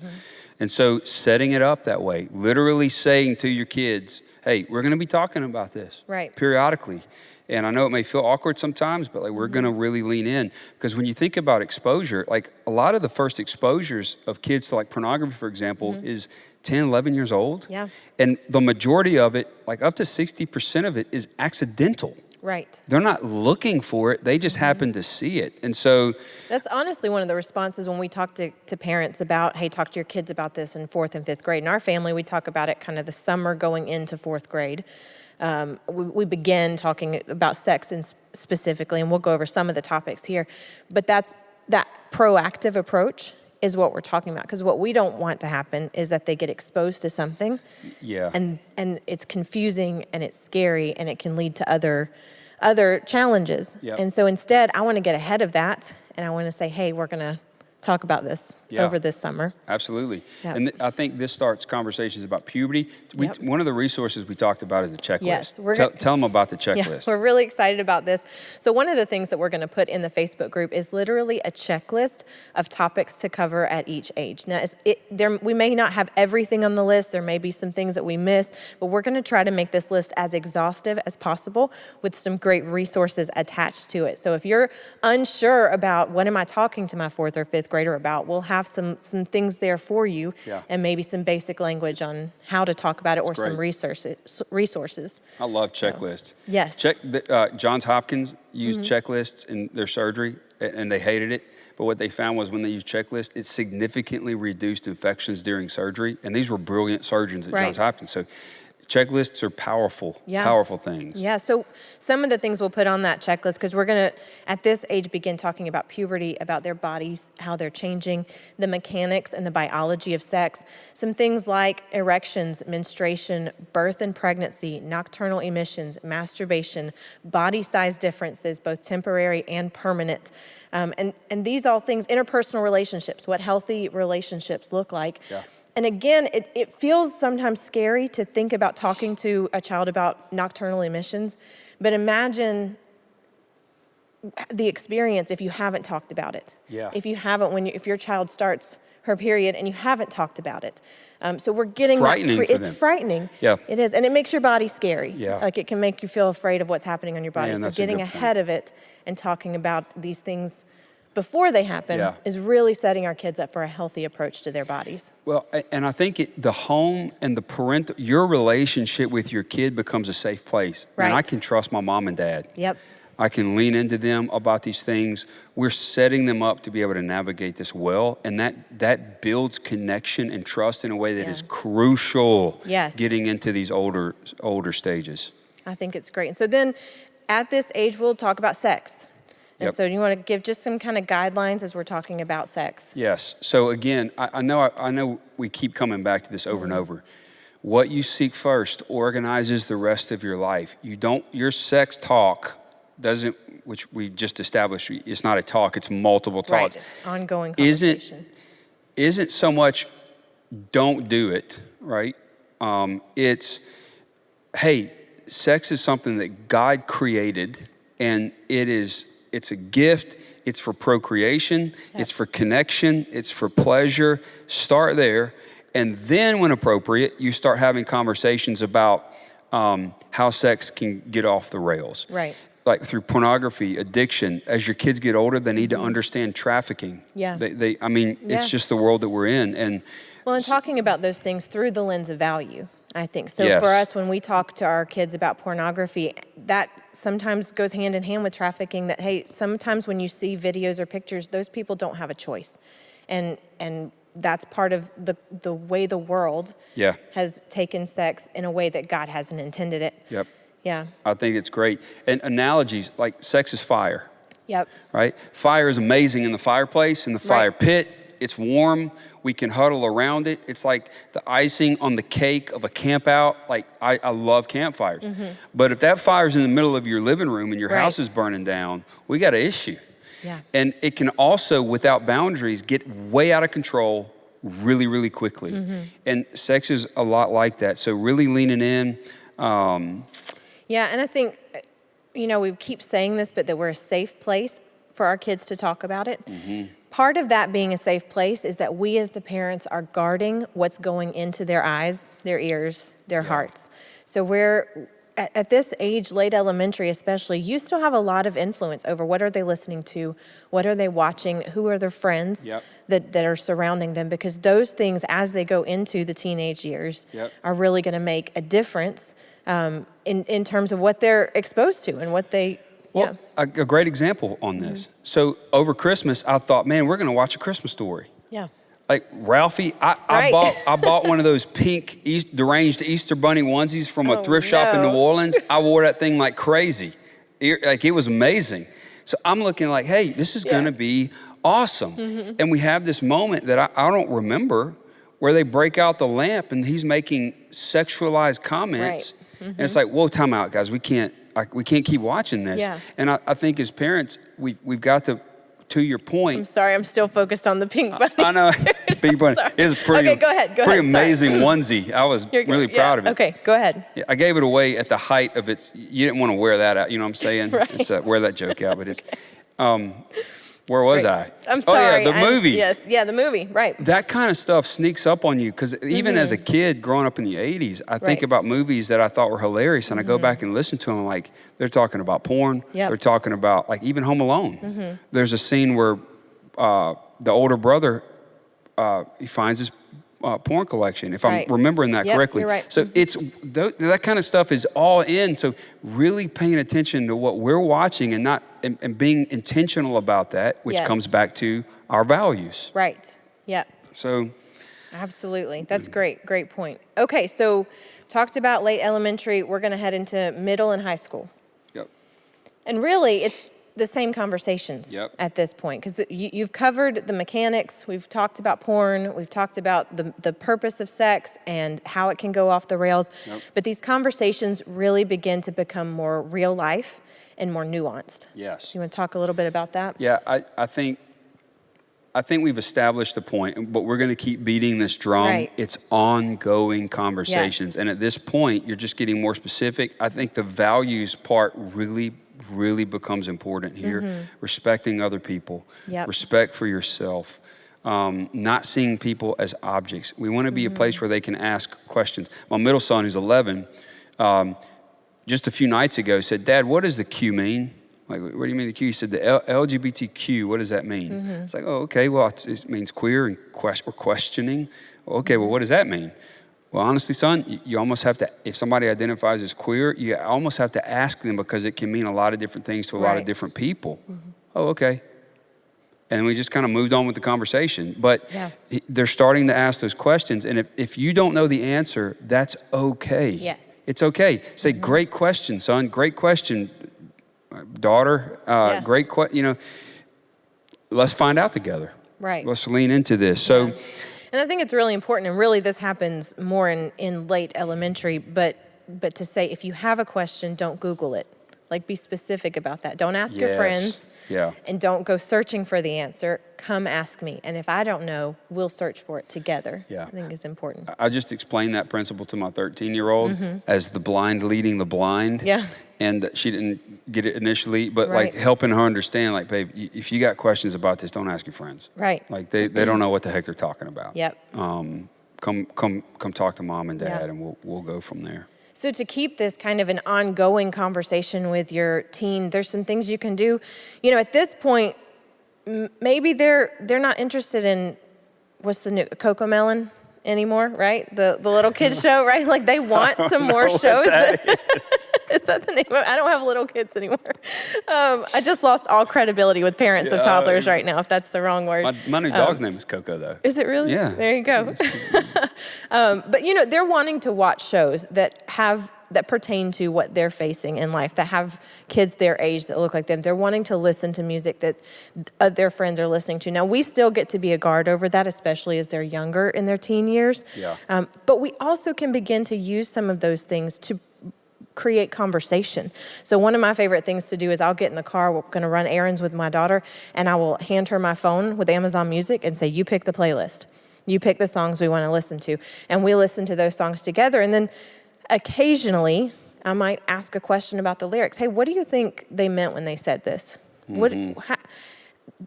Speaker 3: And so setting it up that way, literally saying to your kids, hey, we're going to be talking about this periodically. And I know it may feel awkward sometimes, but like, we're going to really lean in, because when you think about exposure, like, a lot of the first exposures of kids to, like, pornography, for example, is 10, 11 years old.
Speaker 2: Yeah.
Speaker 3: And the majority of it, like up to 60% of it, is accidental.
Speaker 2: Right.
Speaker 3: They're not looking for it. They just happen to see it. And so
Speaker 2: that's honestly one of the responses when we talk to parents about, hey, talk to your kids about this in 4th and 5th grade. In our family, we talk about it kind of the summer going into 4th grade. We begin talking about sex specifically, and we'll go over some of the topics here. But that proactive approach is what we're talking about, because what we don't want to happen is that they get exposed to something, and it's confusing and it's scary and it can lead to other challenges. And so instead, I want to get ahead of that, and I want to say, hey, we're going to talk about this over this summer.
Speaker 3: Absolutely. And I think this starts conversations about puberty. One of the resources we talked about is the checklist.
Speaker 2: Yes,
Speaker 3: tell them about the checklist.
Speaker 2: We're really excited about this. So one of the things that we're going to put in the Facebook group is literally a checklist of topics to cover at each age. Now, we may not have everything on the list. There may be some things that we miss, but we're going to try to make this list as exhaustive as possible with some great resources attached to it. So if you're unsure about what am I talking to my 4th or 5th grader about, we'll have some things there for you, and maybe some basic language on how to talk about it, or some resources.
Speaker 3: I love checklists.
Speaker 2: Yes.
Speaker 3: Johns Hopkins used checklists in their surgery, and they hated it. But what they found was when they used checklists, it significantly reduced infections during surgery. And these were brilliant surgeons at Johns Hopkins. So checklists are powerful things.
Speaker 2: Yeah, so some of the things we'll put on that checklist, because we're going to, at this age, begin talking about puberty, about their bodies, how they're changing, the mechanics and the biology of sex. Some things like erections, menstruation, birth and pregnancy, nocturnal emissions, masturbation, body size differences, both temporary and permanent. And these all things, interpersonal relationships, what healthy relationships look like. And again, it feels sometimes scary to think about talking to a child about nocturnal emissions, but imagine the experience if you haven't talked about it.
Speaker 3: Yeah.
Speaker 2: If you haven't, if your child starts her period and you haven't talked about it. So we're getting
Speaker 3: frightening for
Speaker 2: it's
Speaker 3: them.
Speaker 2: frightening.
Speaker 3: Yeah.
Speaker 2: It is. And it makes your body scary.
Speaker 3: Yeah.
Speaker 2: Like it can make you feel afraid of what's happening on your body.
Speaker 3: Man,
Speaker 2: so
Speaker 3: that's a
Speaker 2: getting
Speaker 3: good point.
Speaker 2: ahead of it and talking about these things before they happen
Speaker 3: Yeah.
Speaker 2: is really setting our kids up for a healthy approach to their bodies.
Speaker 3: Well, and I think the home and the your relationship with your kid becomes a safe place.
Speaker 2: Right.
Speaker 3: And I can trust my mom and dad.
Speaker 2: Yep.
Speaker 3: I can lean into them about these things. We're setting them up to be able to navigate this well, and that builds connection and trust in a way that is crucial.
Speaker 2: Yes.
Speaker 3: Getting into these older stages.
Speaker 2: I think it's great. And so then at this age, we'll talk about sex. And
Speaker 3: Yep.
Speaker 2: so you want to give just some kind of guidelines as we're talking about sex?
Speaker 3: Yes. So again, I know we keep coming back to this over and over. What you seek first organizes the rest of your life. Your sex talk doesn't, which we just established, it's not a talk, it's multiple talks.
Speaker 2: Right, it's ongoing conversation.
Speaker 3: Isn't so much don't do it, right? It's, hey, sex is something that God created, and it's a gift, it's for procreation, it's for connection, it's for pleasure. Start there, and then when appropriate, you start having conversations about how sex can get off the rails.
Speaker 2: Right.
Speaker 3: Like through pornography, addiction. As your kids get older, they need to understand trafficking.
Speaker 2: Yeah.
Speaker 3: It's just the world that we're in. And
Speaker 2: talking about those things through the lens of value, I think. So
Speaker 3: Yes.
Speaker 2: for us, when we talk to our kids about pornography, that sometimes goes hand in hand with trafficking, that, hey, sometimes when you see videos or pictures, those people don't have a choice. And that's part of the way the world has taken sex in a way that God hasn't intended it.
Speaker 3: Yep.
Speaker 2: Yeah.
Speaker 3: I think it's great. And analogies, like sex is fire.
Speaker 2: Yep.
Speaker 3: Right? Fire is amazing in the fireplace, in the fire pit. It's warm. We can huddle around it. It's like the icing on the cake of a camp out. Like, I love campfires. But if that fire's in the middle of your living room and your house is burning down, we got an issue.
Speaker 2: Yeah.
Speaker 3: And it can also, without boundaries, get way out of control really, really quickly. And sex is a lot like that. So really leaning in.
Speaker 2: Yeah, and I think, we keep saying this, but that we're a safe place for our kids to talk about it. Part of that being a safe place is that we as the parents are guarding what's going into their eyes, their ears, their hearts. So we're, at this age, late elementary especially, you still have a lot of influence over what are they listening to, what are they watching, who are their friends that are surrounding them, because those things, as they go into the teenage years, are really going to make a difference in terms of what they're exposed to and what they...
Speaker 3: Well, a great example on this. So over Christmas, I thought, man, we're going to watch A Christmas Story.
Speaker 2: Yeah.
Speaker 3: Like Ralphie, I bought one of those pink deranged Easter bunny onesies from a thrift shop in New Orleans. I wore that thing like crazy. It was amazing. So I'm looking like, hey, this is going to be awesome. And we have this moment that I don't remember where they break out the lamp and he's making sexualized comments. And it's like, whoa, time out, guys. We can't keep watching this. And I think as parents, we've got to your point.
Speaker 2: I'm sorry, I'm still focused on the pink bunny.
Speaker 3: I know, pink bunny. It's pretty.
Speaker 2: Okay, go ahead.
Speaker 3: Pretty amazing onesie. I was really proud of it.
Speaker 2: Okay, go ahead.
Speaker 3: Yeah, I gave it away at the height of its. You didn't want to wear that out. You know what I'm saying? It's wear that joke out, but it's. Where was I?
Speaker 2: I'm sorry.
Speaker 3: Oh yeah, the movie.
Speaker 2: The movie. Right.
Speaker 3: That kind of stuff sneaks up on you because even as a kid growing up in the 80s, I think about movies that I thought were hilarious, and I go back and listen to them. Like they're talking about porn. They're talking about like even Home Alone. There's a scene where the older brother he finds his porn collection, if I'm remembering that correctly.
Speaker 2: You're right.
Speaker 3: So it's that kind of stuff is all in. So really paying attention to what we're watching and not and being intentional about that, which comes back to our values.
Speaker 2: Right. Yep.
Speaker 3: So.
Speaker 2: Absolutely. That's great. Great point. Okay, so talked about late elementary. We're going to head into middle and high school.
Speaker 3: Yep.
Speaker 2: And really, it's the same conversations at this point, because you've covered the mechanics. We've talked about porn. We've talked about the purpose of sex and how it can go off the rails. But these conversations really begin to become more real life and more nuanced.
Speaker 3: Yes.
Speaker 2: You want to talk a little bit about that?
Speaker 3: Yeah, I think we've established the point, but we're going to keep beating this drum.
Speaker 2: Right.
Speaker 3: It's ongoing conversations.
Speaker 2: Yes.
Speaker 3: And at this point, you're just getting more specific. I think the values part really really becomes important here. Respecting other people,
Speaker 2: Yep.
Speaker 3: respect for yourself, not seeing people as objects. We want to be a place where they can ask questions. My middle son, who's 11, just a few nights ago said, "Dad, what does the Q mean?" Like, what do you mean the Q? He said, the LGBTQ, what does that mean? It's like, oh, okay, well, it means queer and we're questioning. Well, okay, well, what does that mean? Well, honestly, son, you almost have to, if somebody identifies as queer, you almost have to ask them because it can mean a lot of different things to a lot of different people. Oh, okay. And we just kind of moved on with the conversation. But they're starting to ask those questions. And if you don't know the answer, that's okay.
Speaker 2: Yes.
Speaker 3: It's okay. Say, great question, son. Great question, daughter. Great question. Let's find out together.
Speaker 2: Right.
Speaker 3: Let's lean into this. So.
Speaker 2: And I think it's really important, and really this happens more in late elementary, but to say if you have a question, don't Google it. Like, be specific about that. Don't ask your friends.
Speaker 3: Yeah.
Speaker 2: And don't go searching for the answer. Come ask me. And if I don't know, we'll search for it together.
Speaker 3: Yeah.
Speaker 2: I think it's important.
Speaker 3: I just explained that principle to my 13-year-old as the blind leading the blind.
Speaker 2: Yeah.
Speaker 3: And she didn't get it initially, but like helping her understand, like, babe, if you got questions about this, don't ask your friends.
Speaker 2: Right.
Speaker 3: Like they don't know what the heck they're talking about.
Speaker 2: Yep.
Speaker 3: Come talk to mom and dad, and we'll go from there.
Speaker 2: So to keep this kind of an ongoing conversation with your teen, there's some things you can do. At this point, maybe they're not interested in what's the new Cocomelon anymore, right? The little kid show, right? Like, they want some more shows. Is that the name of it? I don't have little kids anymore. I just lost all credibility with parents of toddlers right now, if that's the wrong word.
Speaker 3: My new dog's name is Coco, though.
Speaker 2: Is it really?
Speaker 3: Yeah.
Speaker 2: There you go. But they're wanting to watch shows that pertain to what they're facing in life, that have kids their age that look like them. They're wanting to listen to music that their friends are listening to. Now, we still get to be a guard over that, especially as they're younger in their teen years.
Speaker 3: Yeah.
Speaker 2: But we also can begin to use some of those things to create conversation. So one of my favorite things to do is I'll get in the car, we're going to run errands with my daughter, and I will hand her my phone with Amazon Music and say, you pick the playlist. You pick the songs we want to listen to. And we listen to those songs together. And then occasionally, I might ask a question about the lyrics. Hey, what do you think they meant when they said this? How,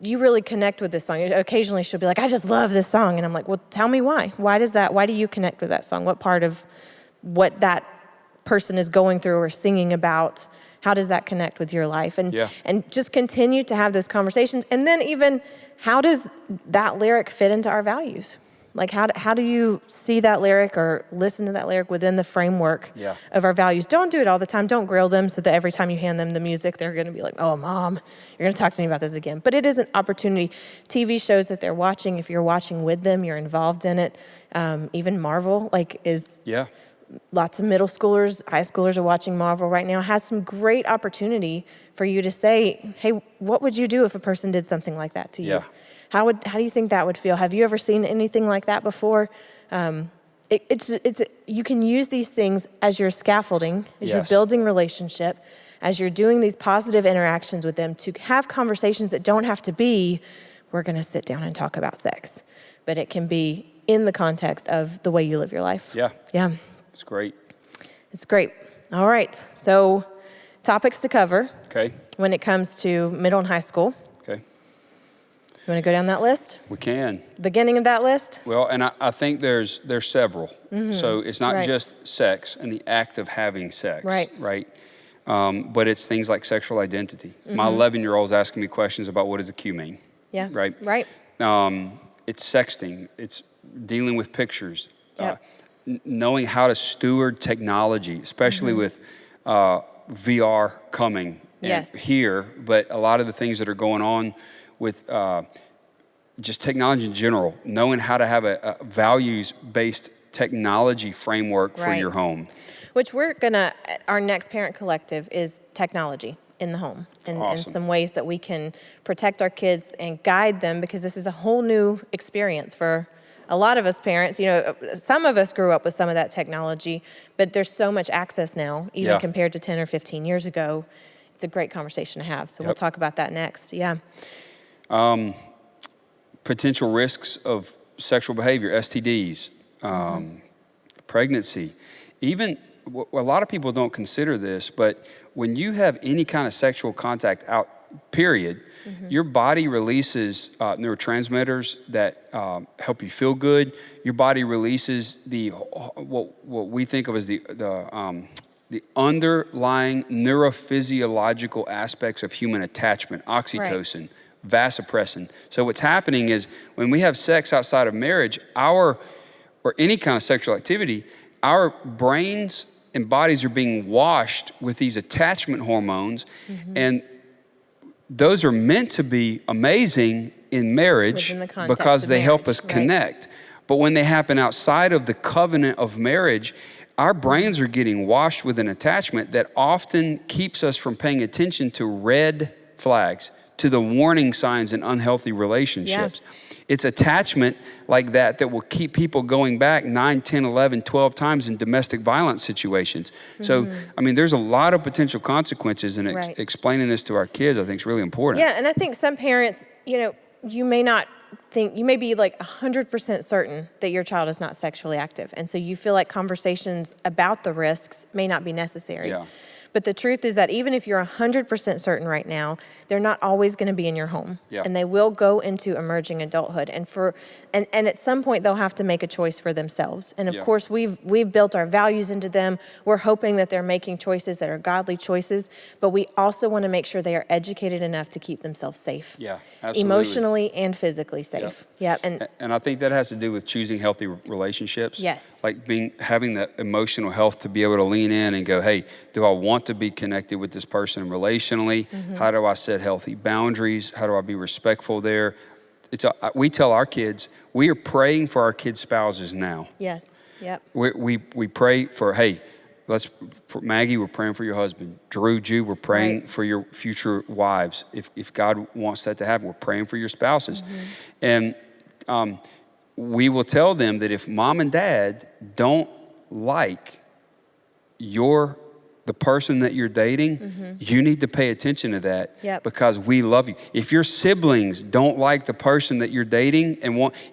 Speaker 2: you really connect with this song? Occasionally, she'll be like, I just love this song. And I'm like, well, tell me why. Why do you connect with that song? What part of what that person is going through or singing about, how does that connect with your life? And just continue to have those conversations. And then even, how does that lyric fit into our values? Like, how do you see that lyric or listen to that lyric within the framework of our values? Don't do it all the time. Don't grill them so that every time you hand them the music, they're going to be like, oh, Mom, you're going to talk to me about this again. But it is an opportunity. TV shows that they're watching, if you're watching with them, you're involved in it. Even Marvel, lots of middle schoolers, high schoolers are watching Marvel right now, has some great opportunity for you to say, hey, what would you do if a person did something like that to you? How do you think that would feel? Have you ever seen anything like that before? You can use these things as your scaffolding, as you're building relationship, as you're doing these positive interactions with them, to have conversations that don't have to be, we're going to sit down and talk about sex, but it can be in the context of the way you live your life. Yeah.
Speaker 3: It's great.
Speaker 2: It's great. All right. So, topics to cover.
Speaker 3: Okay.
Speaker 2: When it comes to middle and high school.
Speaker 3: Okay.
Speaker 2: You want to go down that list?
Speaker 3: We can.
Speaker 2: Beginning of that list?
Speaker 3: Well, and I think there's several. So it's not just sex and the act of having sex. Right. But it's things like sexual identity. My 11-year-old's asking me questions about what does a Q mean.
Speaker 2: Yeah.
Speaker 3: Right. It's sexting. It's dealing with pictures. Knowing how to steward technology, especially with VR coming here, but a lot of the things that are going on with just technology in general, knowing how to have a values-based technology framework for your home.
Speaker 2: Which our next parent collective is technology in the home, and some ways that we can protect our kids and guide them, because this is a whole new experience for a lot of us parents. Some of us grew up with some of that technology, but there's so much access now, even compared to 10 or 15 years ago. It's a great conversation to have. So we'll talk about that next.
Speaker 3: Potential risks of sexual behavior, STDs, pregnancy, even a lot of people don't consider this, but when you have any kind of sexual contact out, period, your body releases neurotransmitters that help you feel good. Your body releases what we think of as the underlying neurophysiological aspects of human attachment, oxytocin, vasopressin. So what's happening is when we have sex outside of marriage, or any kind of sexual activity, our brains and bodies are being washed with these attachment hormones, and those are meant to be amazing in marriage because they help us connect. But when they happen outside of the covenant of marriage, our brains are getting washed with an attachment that often keeps us from paying attention to red flags, to the warning signs in unhealthy relationships. It's attachment like that will keep people going back 9, 10, 11, 12 times in domestic violence situations. So, I mean, there's a lot of potential consequences, and explaining this to our kids, I think, is really important.
Speaker 2: Yeah, and I think some parents, you may not think, you may be like 100% certain that your child is not sexually active. And so you feel like conversations about the risks may not be necessary.
Speaker 3: Yeah.
Speaker 2: But the truth is that even if you're 100% certain right now, they're not always going to be in your home.
Speaker 3: Yeah.
Speaker 2: And they will go into emerging adulthood. And and at some point they'll have to make a choice for themselves. And of course we've built our values into them. We're hoping that they're making choices that are godly choices, but we also want to make sure they are educated enough to keep themselves safe.
Speaker 3: Yeah, absolutely.
Speaker 2: Emotionally and physically safe. Yeah.
Speaker 3: And I think that has to do with choosing healthy relationships.
Speaker 2: Yes.
Speaker 3: Like having that emotional health to be able to lean in and go, hey, do I want to be connected with this person relationally? How do I set healthy boundaries? How do I be respectful there? We tell our kids, we are praying for our kids' spouses now.
Speaker 2: Yes. Yep.
Speaker 3: We pray for, hey, Maggie, we're praying for your husband. Drew, Jew, we're praying for your future wives. If God wants that to happen, we're praying for your spouses. And we will tell them that if mom and dad don't like the person that you're dating, you need to pay attention to that because we love you. If your siblings don't like the person that you're dating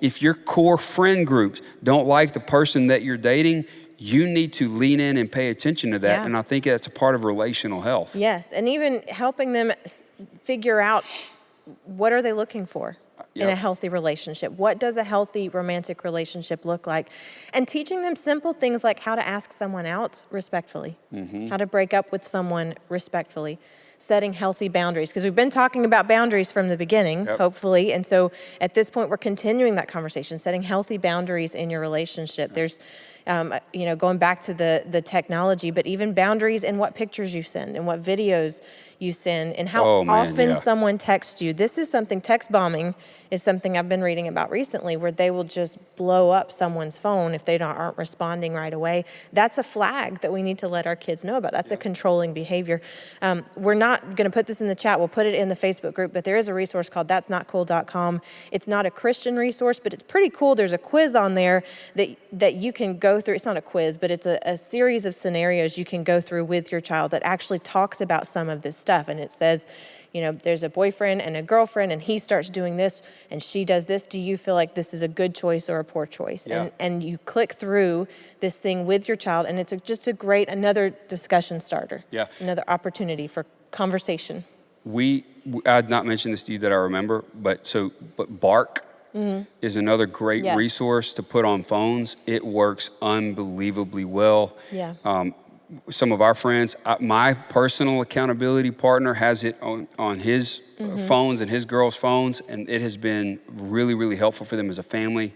Speaker 3: if your core friend groups don't like the person that you're dating, you need to lean in and pay attention to that. Yeah. And I think that's a part of relational health.
Speaker 2: Yes, and even helping them figure out what are they looking for in a healthy relationship. What does a healthy romantic relationship look like? And teaching them simple things like how to ask someone out respectfully, how to break up with someone respectfully, setting healthy boundaries. Because we've been talking about boundaries from the beginning, hopefully. And so at this point, we're continuing that conversation, setting healthy boundaries in your relationship. There's going back to the technology, but even boundaries in what pictures you send and what videos you send and how often someone texts you. This is something, text bombing is something I've been reading about recently, where they will just blow up someone's phone if they aren't responding right away. That's a flag that we need to let our kids know about. That's a controlling behavior. We're not going to put this in the chat. We'll put it in the Facebook group, but there is a resource called that'snotcool.com. It's not a Christian resource, but it's pretty cool. There's a quiz on there that you can go through. It's not a quiz, but it's a series of scenarios you can go through with your child that actually talks about some of this stuff. And it says, there's a boyfriend and a girlfriend, and he starts doing this, and she does this. Do you feel like this is a good choice or a poor choice? Yeah. And you click through this thing with your child, and it's just a great, another discussion starter. Yeah. Another opportunity for conversation.
Speaker 3: I had not mentioned this to you that I remember, but Bark is another great resource to put on phones. It works unbelievably well. Yeah. Some of our friends, my personal accountability partner has it on his phones and his girls' phones, and it has been really, really helpful for them as a family.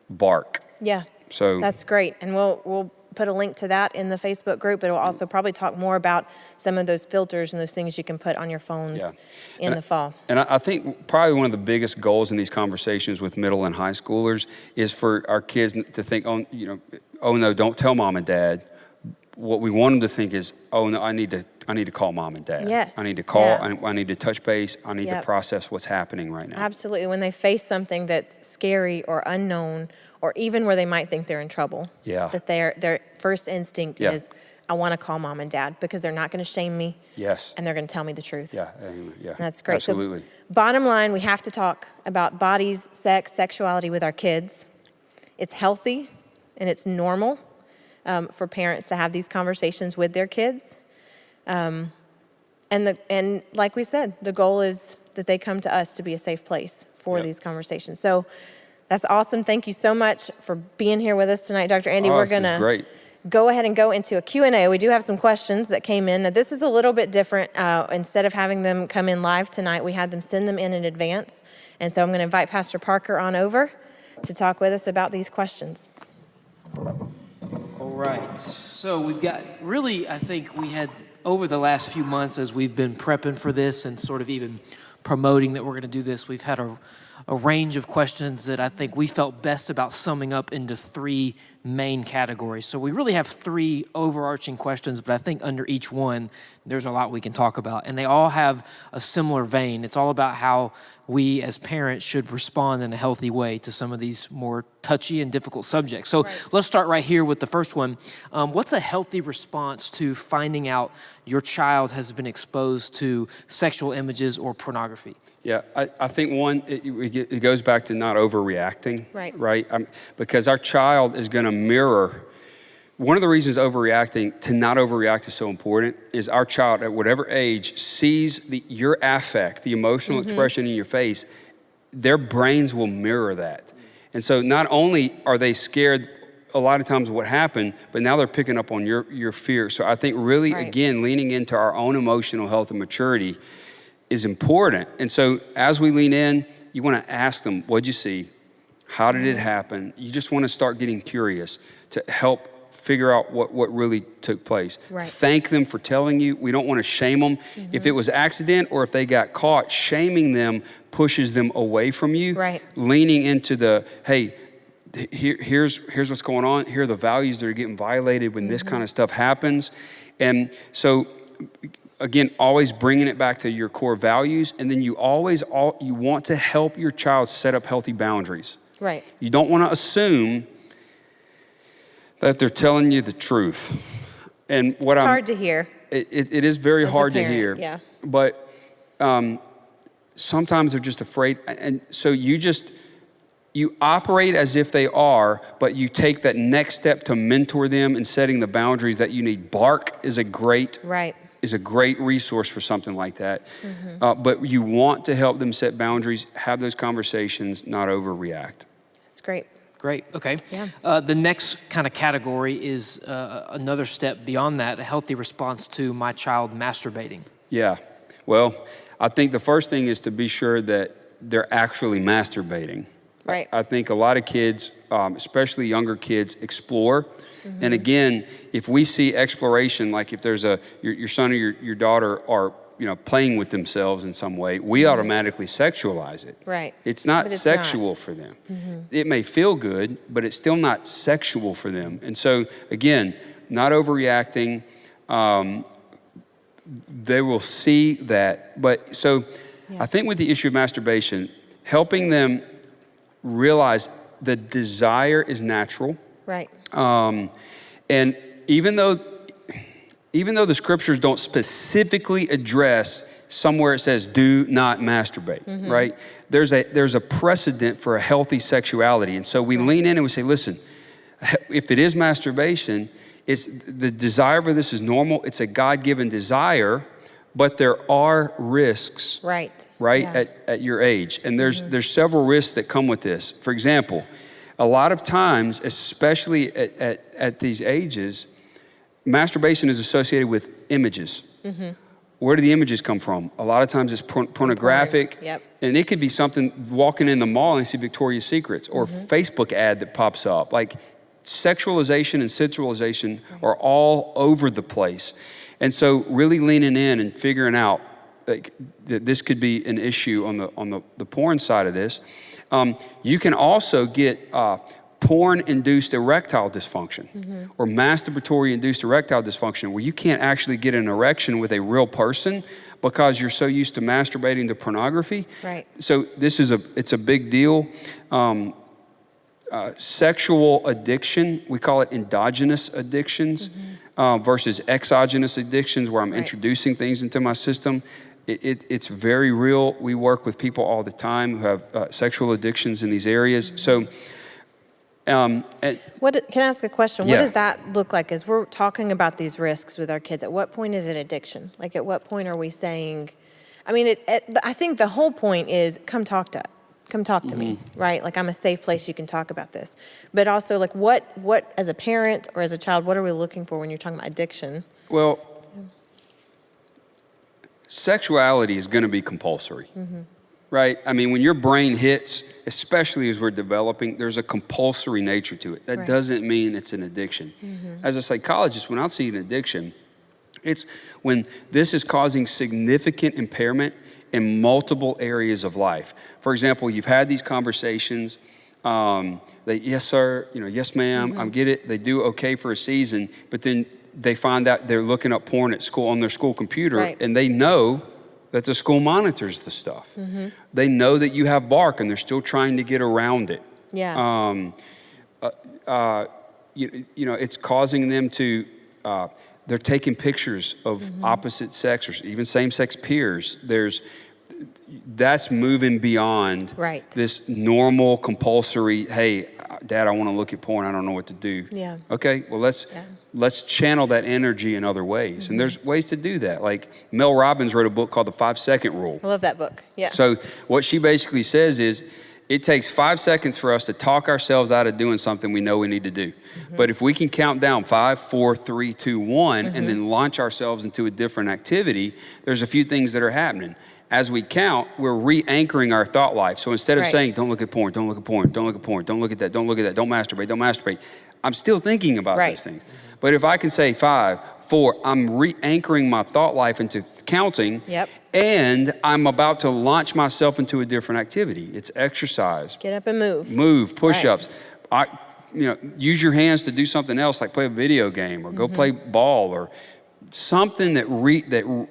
Speaker 3: Bark. Yeah. So
Speaker 2: that's great, and we'll put a link to that in the Facebook group, but it will also probably talk more about some of those filters and those things you can put on your phones in the fall.
Speaker 3: And I think probably one of the biggest goals in these conversations with middle and high schoolers is for our kids to think, oh no, don't tell mom and dad. What we want them to think is, oh no, I need to call mom and dad. Yes. I need to call. Yeah. I need to touch base. I need to process what's happening right now.
Speaker 2: Absolutely. When they face something that's scary or unknown, or even where they might think they're in trouble, that their first instinct is, I want to call mom and dad because they're not going to shame me. Yes. And they're going to tell me the truth. Yeah. Yeah. That's great. Absolutely. So, bottom line, we have to talk about bodies, sex, sexuality with our kids. It's healthy and it's normal. for parents to have these conversations with their kids. And like we said, the goal is that they come to us to be a safe place for these conversations. So that's awesome. Thank you so much for being here with us tonight, Dr. Andy. We're going to go ahead and go into a Q&A. We do have some questions that came in. Now, this is a little bit different. Instead of having them come in live tonight, we had them send them in advance. And so I'm going to invite Pastor Parker on over to talk with us about these questions.
Speaker 1: All right. So we've got really, I think we had over the last few months as we've been prepping for this and sort of even promoting that we're going to do this, we've had a range of questions that I think we felt best about summing up into 3 main categories. So we really have 3 overarching questions, but I think under each one, there's a lot we can talk about. And they all have a similar vein. It's all about how we as parents should respond in a healthy way to some of these more touchy and difficult subjects. So let's start right here with the first one. What's a healthy response to finding out your child has been exposed to sexual images or pornography?
Speaker 3: Yeah, I think one, it goes back to not overreacting, right? Because our child is going to mirror. One of the reasons to not overreact is so important is our child at whatever age sees your affect, the emotional expression in your face, their brains will mirror that. And so not only are they scared a lot of times of what happened, but now they're picking up on your fear. So I think really, again, leaning into our own emotional health and maturity is important. And so as we lean in, you want to ask them, what'd you see? How did it happen? You just want to start getting curious to help figure out what really took place. Thank them for telling you. We don't want to shame them. If it was accident or if they got caught, shaming them pushes them away from you. Leaning into the, hey, here's what's going on. Here are the values that are getting violated when this kind of stuff happens. And so, again, always bringing it back to your core values, and then you want to help your child set up healthy boundaries. You don't want to assume that they're telling you the truth. And it's
Speaker 2: hard to hear.
Speaker 3: It is very hard to hear.
Speaker 2: Yeah.
Speaker 3: But sometimes they're just afraid, and so you operate as if they are, but you take that next step to mentor them and setting the boundaries that you need. Bark is a great resource for something like that. But you want to help them set boundaries, have those conversations, not overreact.
Speaker 2: That's great.
Speaker 1: Great, okay. The next kind of category is another step beyond that, a healthy response to my child masturbating. Yeah, well, I think the first thing is to be sure that they're actually masturbating. I think a lot of kids, especially younger kids, explore. And again, if we see exploration, like if there's your son or your daughter are playing with themselves in some way, we automatically sexualize it. It's not sexual for them. It may feel good, but it's still not sexual for them. And so again, not overreacting. They will see that. But so I think with the issue of masturbation, helping them realize the desire is natural. And even though the scriptures don't specifically address somewhere it says do not masturbate, right? There's a precedent for a healthy sexuality. And so we lean in and we say, listen, if it is masturbation, it's the desire for this is normal. It's a God-given desire, but there are risks, at your age. And there's several risks that come with this. For example, a lot of times, especially at these ages, masturbation is associated with images. Where do the images come from? A lot of times it's pornographic. And it could be something walking in the mall and see Victoria's Secrets or a Facebook ad that pops up. Like sexualization and sensualization are all over the place. And so really leaning in and figuring out that this could be an issue on the porn side of this. You can also get porn-induced erectile dysfunction or masturbatory-induced erectile dysfunction where you can't actually get an erection with a real person because you're so used to masturbating to pornography. So it's a big deal. Sexual addiction, we call it endogenous addictions versus exogenous addictions where I'm introducing things into my system. It's very real. We work with people all the time who have sexual addictions in these areas. So
Speaker 3: And
Speaker 2: Can I ask a question?
Speaker 3: Yeah.
Speaker 2: What does that look like as we're talking about these risks with our kids? At what point is it addiction? Like, at what point are we saying, I mean, I think the whole point is come talk to me, right? Like, I'm a safe place, you can talk about this. But also, like, what as a parent or as a child, what are we looking for when you're talking about addiction?
Speaker 3: Well, sexuality is going to be compulsory, right? I mean, when your brain hits, especially as we're developing, there's a compulsory nature to it. That
Speaker 2: Right.
Speaker 3: doesn't mean it's an addiction. As a psychologist, when I see an addiction, it's when this is causing significant impairment in multiple areas of life. For example, you've had these conversations, that yes, sir, yes, ma'am, I get it. They do okay for a season, but then they find out they're looking up porn at school on their school computer,
Speaker 2: Right.
Speaker 3: and they know that the school monitors the stuff. They know that you have bark, and they're still trying to get around it.
Speaker 2: Yeah.
Speaker 3: It's causing them to, they're taking pictures of opposite sex or even same-sex peers. That's moving beyond
Speaker 2: Right.
Speaker 3: this normal, compulsory, hey, Dad, I want to look at porn. I don't know what to do.
Speaker 2: Yeah.
Speaker 3: Okay, well, let's channel that energy in other ways. And there's ways to do that. Like Mel Robbins wrote a book called The 5-Second Rule.
Speaker 2: I love that book. Yeah.
Speaker 3: So what she basically says is, it takes 5 seconds for us to talk ourselves out of doing something we know we need to do. But if we can count down 5, 4, 3, 2, 1, and then launch ourselves into a different activity, there's a few things that are happening. As we count, we're re-anchoring our thought life. So instead of
Speaker 2: Right.
Speaker 3: saying, don't look at porn, don't look at porn, don't look at porn, don't look at that, don't look at that, don't masturbate, I'm still thinking about
Speaker 2: Right.
Speaker 3: those things. But if I can say 5, 4, I'm re-anchoring my thought life into counting.
Speaker 2: Yep.
Speaker 3: And I'm about to launch myself into a different activity. It's exercise.
Speaker 2: Get up and move.
Speaker 3: Move, push-ups. Use your hands to do something else, like play a video game or go play ball or something that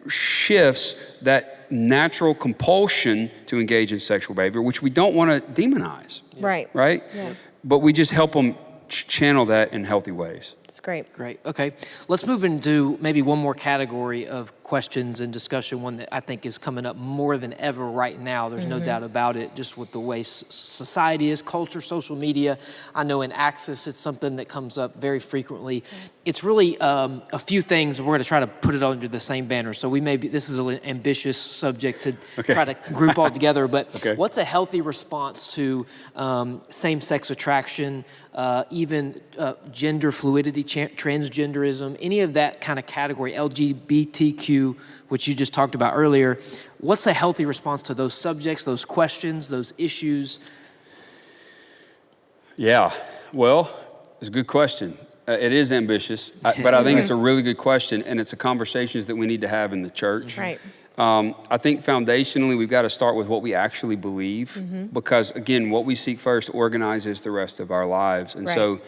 Speaker 3: shifts that natural compulsion to engage in sexual behavior, which we don't want to demonize.
Speaker 2: Right.
Speaker 3: Right?
Speaker 2: Yeah.
Speaker 3: But we just help them channel that in healthy ways.
Speaker 2: It's great.
Speaker 1: Great. Okay. Let's move into maybe one more category of questions and discussion, one that I think is coming up more than ever right now. There's no doubt about it, just with the way society is, culture, social media. I know in Access, it's something that comes up very frequently. It's really a few things. We're going to try to put it under the same banner. So this is an ambitious subject to try to group all together. But what's a healthy response to same-sex attraction, even gender fluidity, transgenderism, any of that kind of category, LGBTQ, which you just talked about earlier? What's a healthy response to those subjects, those questions, those issues?
Speaker 3: Yeah, well, it's a good question. It is ambitious, but I think it's a really good question, and it's a conversations that we need to have in the church.
Speaker 2: Right.
Speaker 3: I think foundationally, we've got to start with what we actually believe, because again, what we seek first organizes the rest of our lives. And so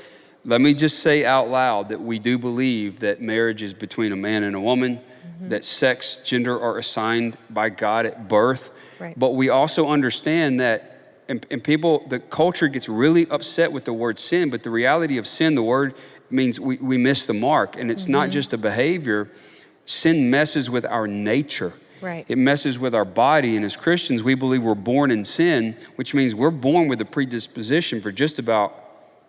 Speaker 3: let me just say out loud that we do believe that marriage is between a man and a woman, that sex, gender are assigned by God at birth.
Speaker 2: Right.
Speaker 3: But we also understand that, and people, the culture gets really upset with the word sin, but the reality of sin, the word means we miss the mark. And it's not just a behavior. Sin messes with our nature.
Speaker 2: Right.
Speaker 3: It messes with our body. And as Christians, we believe we're born in sin, which means we're born with a predisposition for just about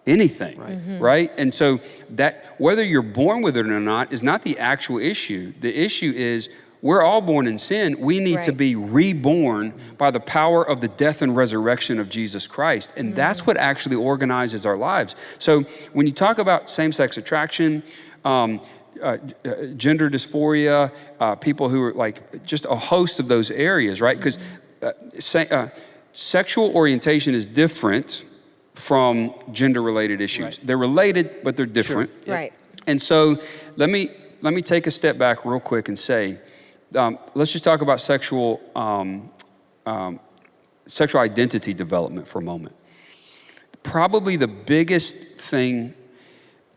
Speaker 3: anything, right? And so that whether you're born with it or not is not the actual issue. The issue is we're all born in sin. We need to be reborn by the power of the death and resurrection of Jesus Christ. And that's what actually organizes our lives. So when you talk about same-sex attraction, gender dysphoria, people who are like just a host of those areas, right? Because sexual orientation is different from gender-related issues.
Speaker 1: Right.
Speaker 3: They're related, but they're different.
Speaker 2: Sure. Right.
Speaker 3: And so let me take a step back real quick and say, let's just talk about sexual identity development for a moment. Probably the biggest thing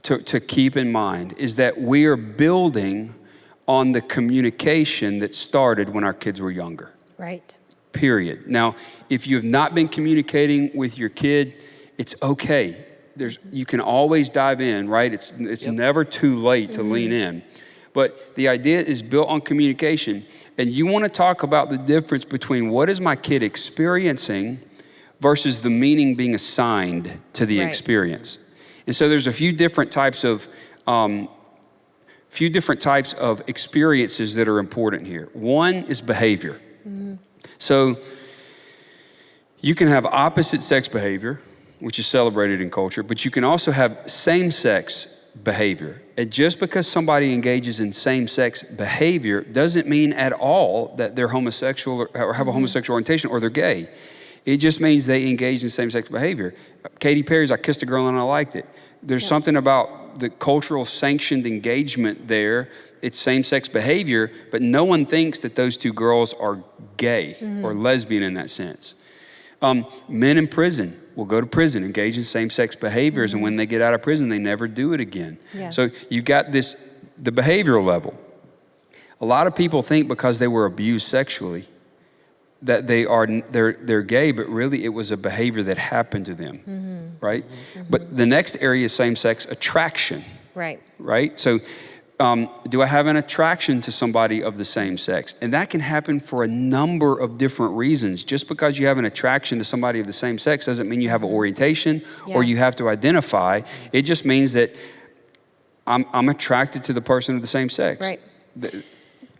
Speaker 3: to keep in mind is that we are building on the communication that started when our kids were younger.
Speaker 2: Right.
Speaker 3: Period. Now, if you have not been communicating with your kid, it's okay. You can always dive in, right? It's never too late to lean in. But the idea is built on communication. And you want to talk about the difference between what is my kid experiencing versus the meaning being assigned to the
Speaker 2: Right.
Speaker 3: experience. And so there's a few different types of experiences that are important here. One is behavior. So you can have opposite sex behavior, which is celebrated in culture, but you can also have same-sex behavior. And just because somebody engages in same-sex behavior doesn't mean at all that they're homosexual or have a homosexual orientation or they're gay. It just means they engage in same-sex behavior. Katy Perry's I Kissed a Girl and I Liked It. There's something about the cultural sanctioned engagement there. It's same-sex behavior, but no one thinks that those two girls are gay or lesbian in that sense. Men in prison will go to prison, engage in same-sex behaviors, and when they get out of prison, they never do it again.
Speaker 2: Yeah.
Speaker 3: So you got the behavioral level. A lot of people think because they were abused sexually that they're gay, but really it was a behavior that happened to them, right? But the next area is same-sex attraction,
Speaker 2: Right.
Speaker 3: right? So do I have an attraction to somebody of the same sex? And that can happen for a number of different reasons. Just because you have an attraction to somebody of the same sex doesn't mean you have an orientation or you have to identify. It just means that I'm attracted to the person of the same sex.
Speaker 2: Right.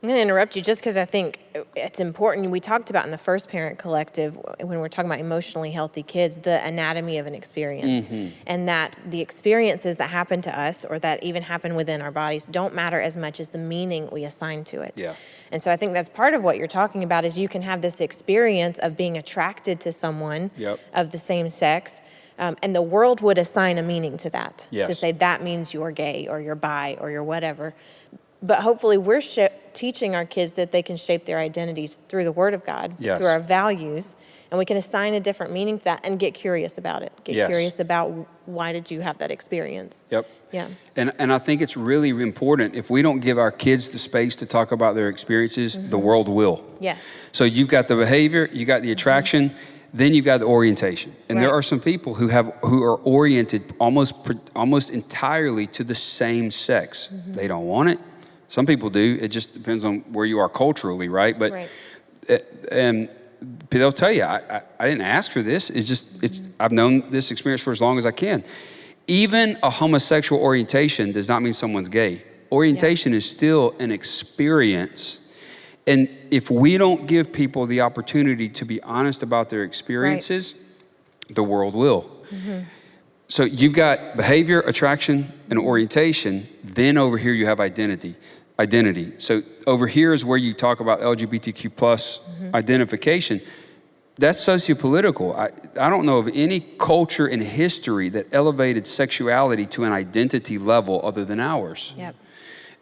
Speaker 2: I'm going to interrupt you just because I think it's important. We talked about in the first parent collective, when we're talking about emotionally healthy kids, the anatomy of an experience. And that the experiences that happen to us or that even happen within our bodies don't matter as much as the meaning we assign to it.
Speaker 3: Yeah.
Speaker 2: And so I think that's part of what you're talking about is you can have this experience of being attracted to someone of the same sex. And the world would assign a meaning to that.
Speaker 3: Yes.
Speaker 2: To say that means you're gay or you're bi or you're whatever. But hopefully we're teaching our kids that they can shape their identities through the Word of God, through our values, and we can assign a different meaning to that and get curious about it. Get curious about why did you have that experience.
Speaker 3: Yep.
Speaker 2: Yeah.
Speaker 3: And I think it's really important, if we don't give our kids the space to talk about their experiences, the world will.
Speaker 2: Yes.
Speaker 3: So you've got the behavior, you got the attraction, then you've got the orientation. And there
Speaker 2: Right.
Speaker 3: are some people who are oriented almost entirely to the same sex. They don't want it. Some people do. It just depends on where you are culturally, right? But and they'll tell you, I didn't ask for this. I've known this experience for as long as I can. Even a homosexual orientation does not mean someone's gay. Orientation is still an experience. And if we don't give people the opportunity to be honest about their experiences, the world will. So you've got behavior, attraction, and orientation. Then over here you have identity. So over here is where you talk about LGBTQ plus identification. That's sociopolitical. I don't know of any culture in history that elevated sexuality to an identity level other than ours.
Speaker 2: Yep.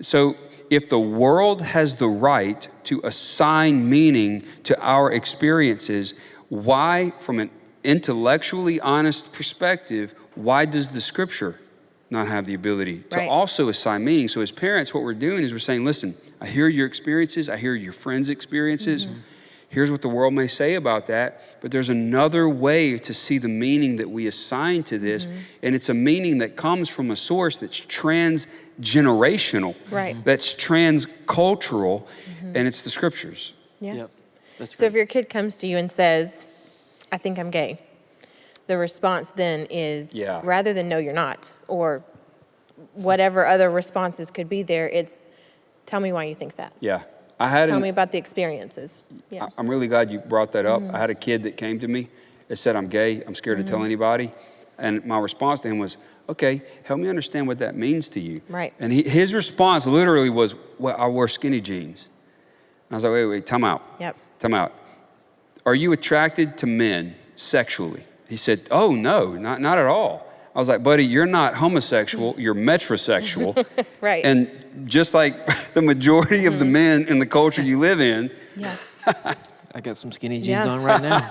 Speaker 3: So if the world has the right to assign meaning to our experiences, why, from an intellectually honest perspective, why does the scripture not have the ability to also assign meaning? So as parents, what we're doing is we're saying, listen, I hear your experiences, I hear your friends' experiences. Here's what the world may say about that, but there's another way to see the meaning that we assign to this, and it's a meaning that comes from a source that's transgenerational, that's transcultural, and it's the scriptures.
Speaker 2: Yeah.
Speaker 1: Yep. That's
Speaker 2: So
Speaker 1: great.
Speaker 2: if your kid comes to you and says, I think I'm gay, the response then is, rather than no, you're not, or whatever other responses could be there, it's, tell me why you think that.
Speaker 3: Yeah.
Speaker 2: Tell me about the experiences. Yeah.
Speaker 3: I'm really glad you brought that up. I had a kid that came to me that said, I'm gay, I'm scared to tell anybody. And my response to him was, okay, help me understand what that means to you.
Speaker 2: Right.
Speaker 3: And his response literally was, well, I wear skinny jeans. And I was like, wait, time out. Time out. Are you attracted to men sexually? He said, oh, no, not at all. I was like, buddy, you're not homosexual, you're metrosexual.
Speaker 2: Right.
Speaker 3: And just like the majority of the men in the culture you live in.
Speaker 2: Yeah.
Speaker 1: I got some skinny jeans on right now.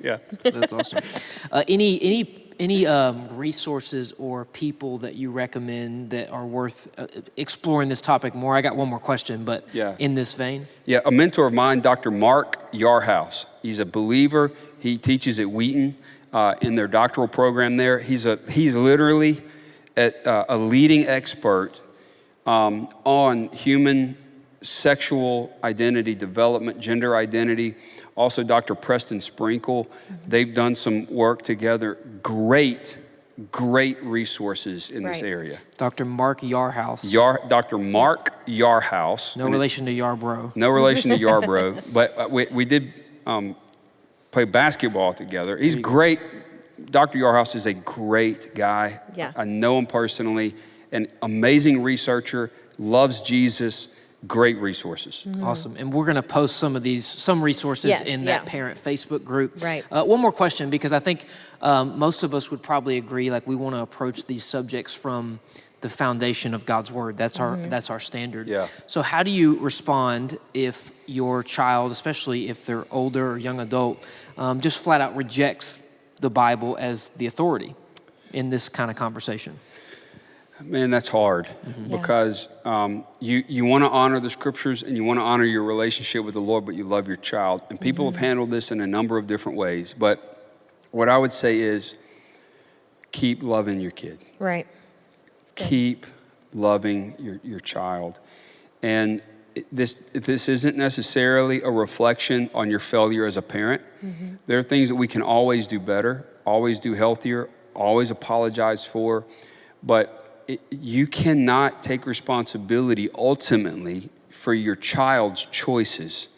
Speaker 3: Yeah.
Speaker 1: That's awesome. Any resources or people that you recommend that are worth exploring this topic more? I got one more question, but in this vein.
Speaker 3: Yeah, a mentor of mine, Dr. Mark Yarbrough. He's a believer. He teaches at Wheaton in their doctoral program there. He's literally a leading expert on human sexual identity development, gender identity. Also, Dr. Preston Sprinkle, they've done some work together. Great resources in this area.
Speaker 1: Dr. Mark Yarhouse.
Speaker 3: Dr. Mark Yarhouse.
Speaker 1: No relation to Yarbrough.
Speaker 3: No relation to Yarbrough, but we did play basketball together. He's great. Dr. Yarhouse is a great guy.
Speaker 2: Yeah.
Speaker 3: I know him personally. An amazing researcher, loves Jesus, great resources.
Speaker 1: Awesome. And we're going to post some resources in that parent Facebook group.
Speaker 2: Right.
Speaker 1: One more question, because I think most of us would probably agree, like, we want to approach these subjects from the foundation of God's word. That's our standard.
Speaker 3: Yeah.
Speaker 1: So how do you respond if your child, especially if they're older or young adult, just flat out rejects the Bible as the authority in this kind of conversation?
Speaker 3: Man, that's hard because you want to honor the scriptures and you want to honor your relationship with the Lord, but you love your child. And people have handled this in a number of different ways. But what I would say is keep loving your kid.
Speaker 2: Right.
Speaker 3: Keep loving your child. And this isn't necessarily a reflection on your failure as a parent. There are things that we can always do better, always do healthier, always apologize for. But you cannot take responsibility ultimately for your child's choices.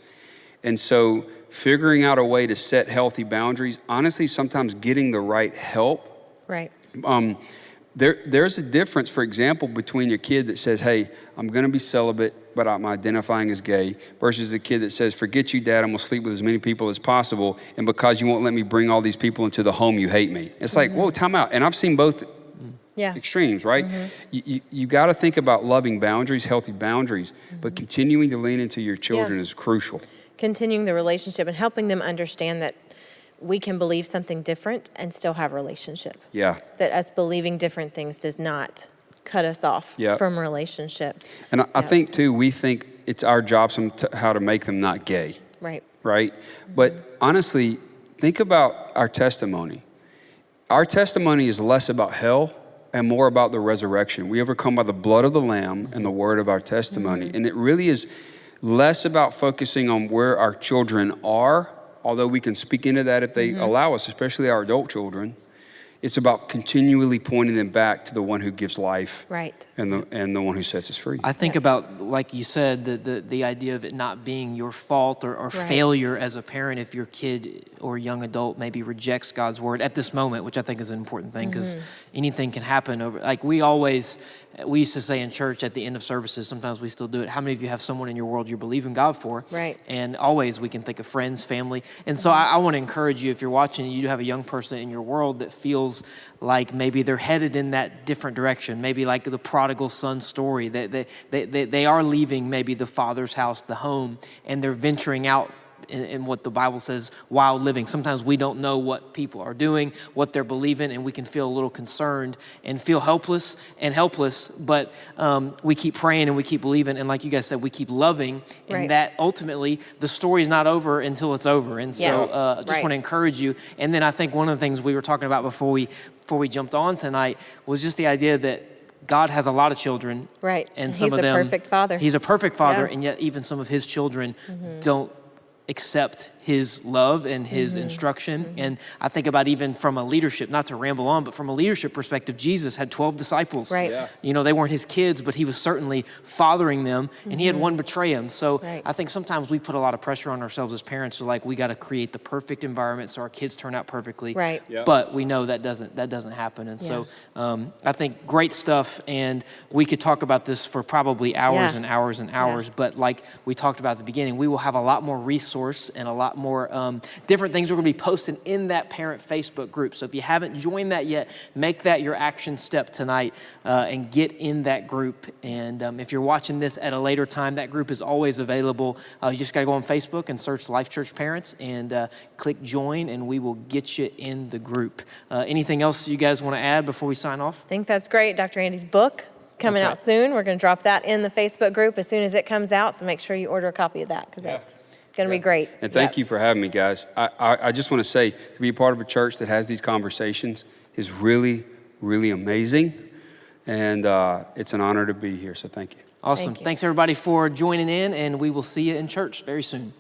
Speaker 3: And so figuring out a way to set healthy boundaries, honestly, sometimes getting the right help.
Speaker 2: Right.
Speaker 3: There's a difference, for example, between your kid that says, hey, I'm going to be celibate, but I'm identifying as gay, versus a kid that says, forget you, Dad, I'm going to sleep with as many people as possible, and because you won't let me bring all these people into the home, you hate me. It's like, whoa, time out. And I've seen both extremes, right? You got to think about loving boundaries, healthy boundaries, but continuing to lean into your children is crucial.
Speaker 2: Continuing the relationship and helping them understand that we can believe something different and still have a relationship.
Speaker 3: Yeah.
Speaker 2: That us believing different things does not cut us off from relationship.
Speaker 3: And I think, too, we think it's our job how to make them not gay.
Speaker 2: Right.
Speaker 3: Right? But honestly, think about our testimony. Our testimony is less about hell and more about the resurrection. We overcome by the blood of the Lamb and the word of our testimony. And it really is less about focusing on where our children are, although we can speak into that if they allow us, especially our adult children. It's about continually pointing them back to the one who gives life, and the one who sets us free.
Speaker 1: I think about, like you said, the idea of it not being your fault or failure as a parent if your kid or young adult maybe rejects God's word at this moment, which I think is an important thing, because anything can happen over. Like we used to say in church at the end of services, sometimes we still do it, how many of you have someone in your world you believe in God for?
Speaker 2: Right.
Speaker 1: And always we can think of friends, family. And so I want to encourage you, if you're watching, you do have a young person in your world that feels like maybe they're headed in that different direction, maybe like the prodigal son story. They are leaving maybe the father's house, the home, and they're venturing out in what the Bible says, wild living. Sometimes we don't know what people are doing, what they're believing, and we can feel a little concerned and feel helpless, but we keep praying and we keep believing, and like you guys said, we keep loving, and that ultimately the story's not over until it's over. And so just want to encourage you. And then I think one of the things we were talking about before we jumped on tonight was just the idea that God has a lot of children.
Speaker 2: Right.
Speaker 1: And some of them,
Speaker 2: He's a perfect father.
Speaker 1: He's a perfect father, and yet even some of his children don't accept his love and his instruction. And I think about even from a leadership, not to ramble on, but from a leadership perspective, Jesus had 12 disciples.
Speaker 2: Right. Yeah.
Speaker 1: You know, they weren't his kids, but he was certainly fathering them, and he had one betray him. So I think sometimes we put a lot of pressure on ourselves as parents. So like, we got to create the perfect environment so our kids turn out perfectly.
Speaker 2: Right.
Speaker 3: Yeah.
Speaker 1: But we know that doesn't happen. And so I think great stuff. And we could talk about this for probably hours and hours and hours. But like we talked about at the beginning, we will have a lot more resource and a lot more different things we're going to be posting in that parent Facebook group. So if you haven't joined that yet, make that your action step tonight and get in that group. And if you're watching this at a later time, that group is always available. You just got to go on Facebook and search Life Church Parents and click join, and we will get you in the group. Anything else you guys want to add before we sign off?
Speaker 2: I think that's great. Dr. Andy's book is coming out soon. We're going to drop that in the Facebook group as soon as it comes out. So make sure you order a copy of that, because that's going to be great.
Speaker 3: And thank you for having me, guys. I just want to say, to be a part of a church that has these conversations is really, really amazing. And it's an honor to be here. So thank you.
Speaker 1: Awesome.
Speaker 2: Thank you.
Speaker 1: Thanks everybody for joining in, and we will see you in church very soon.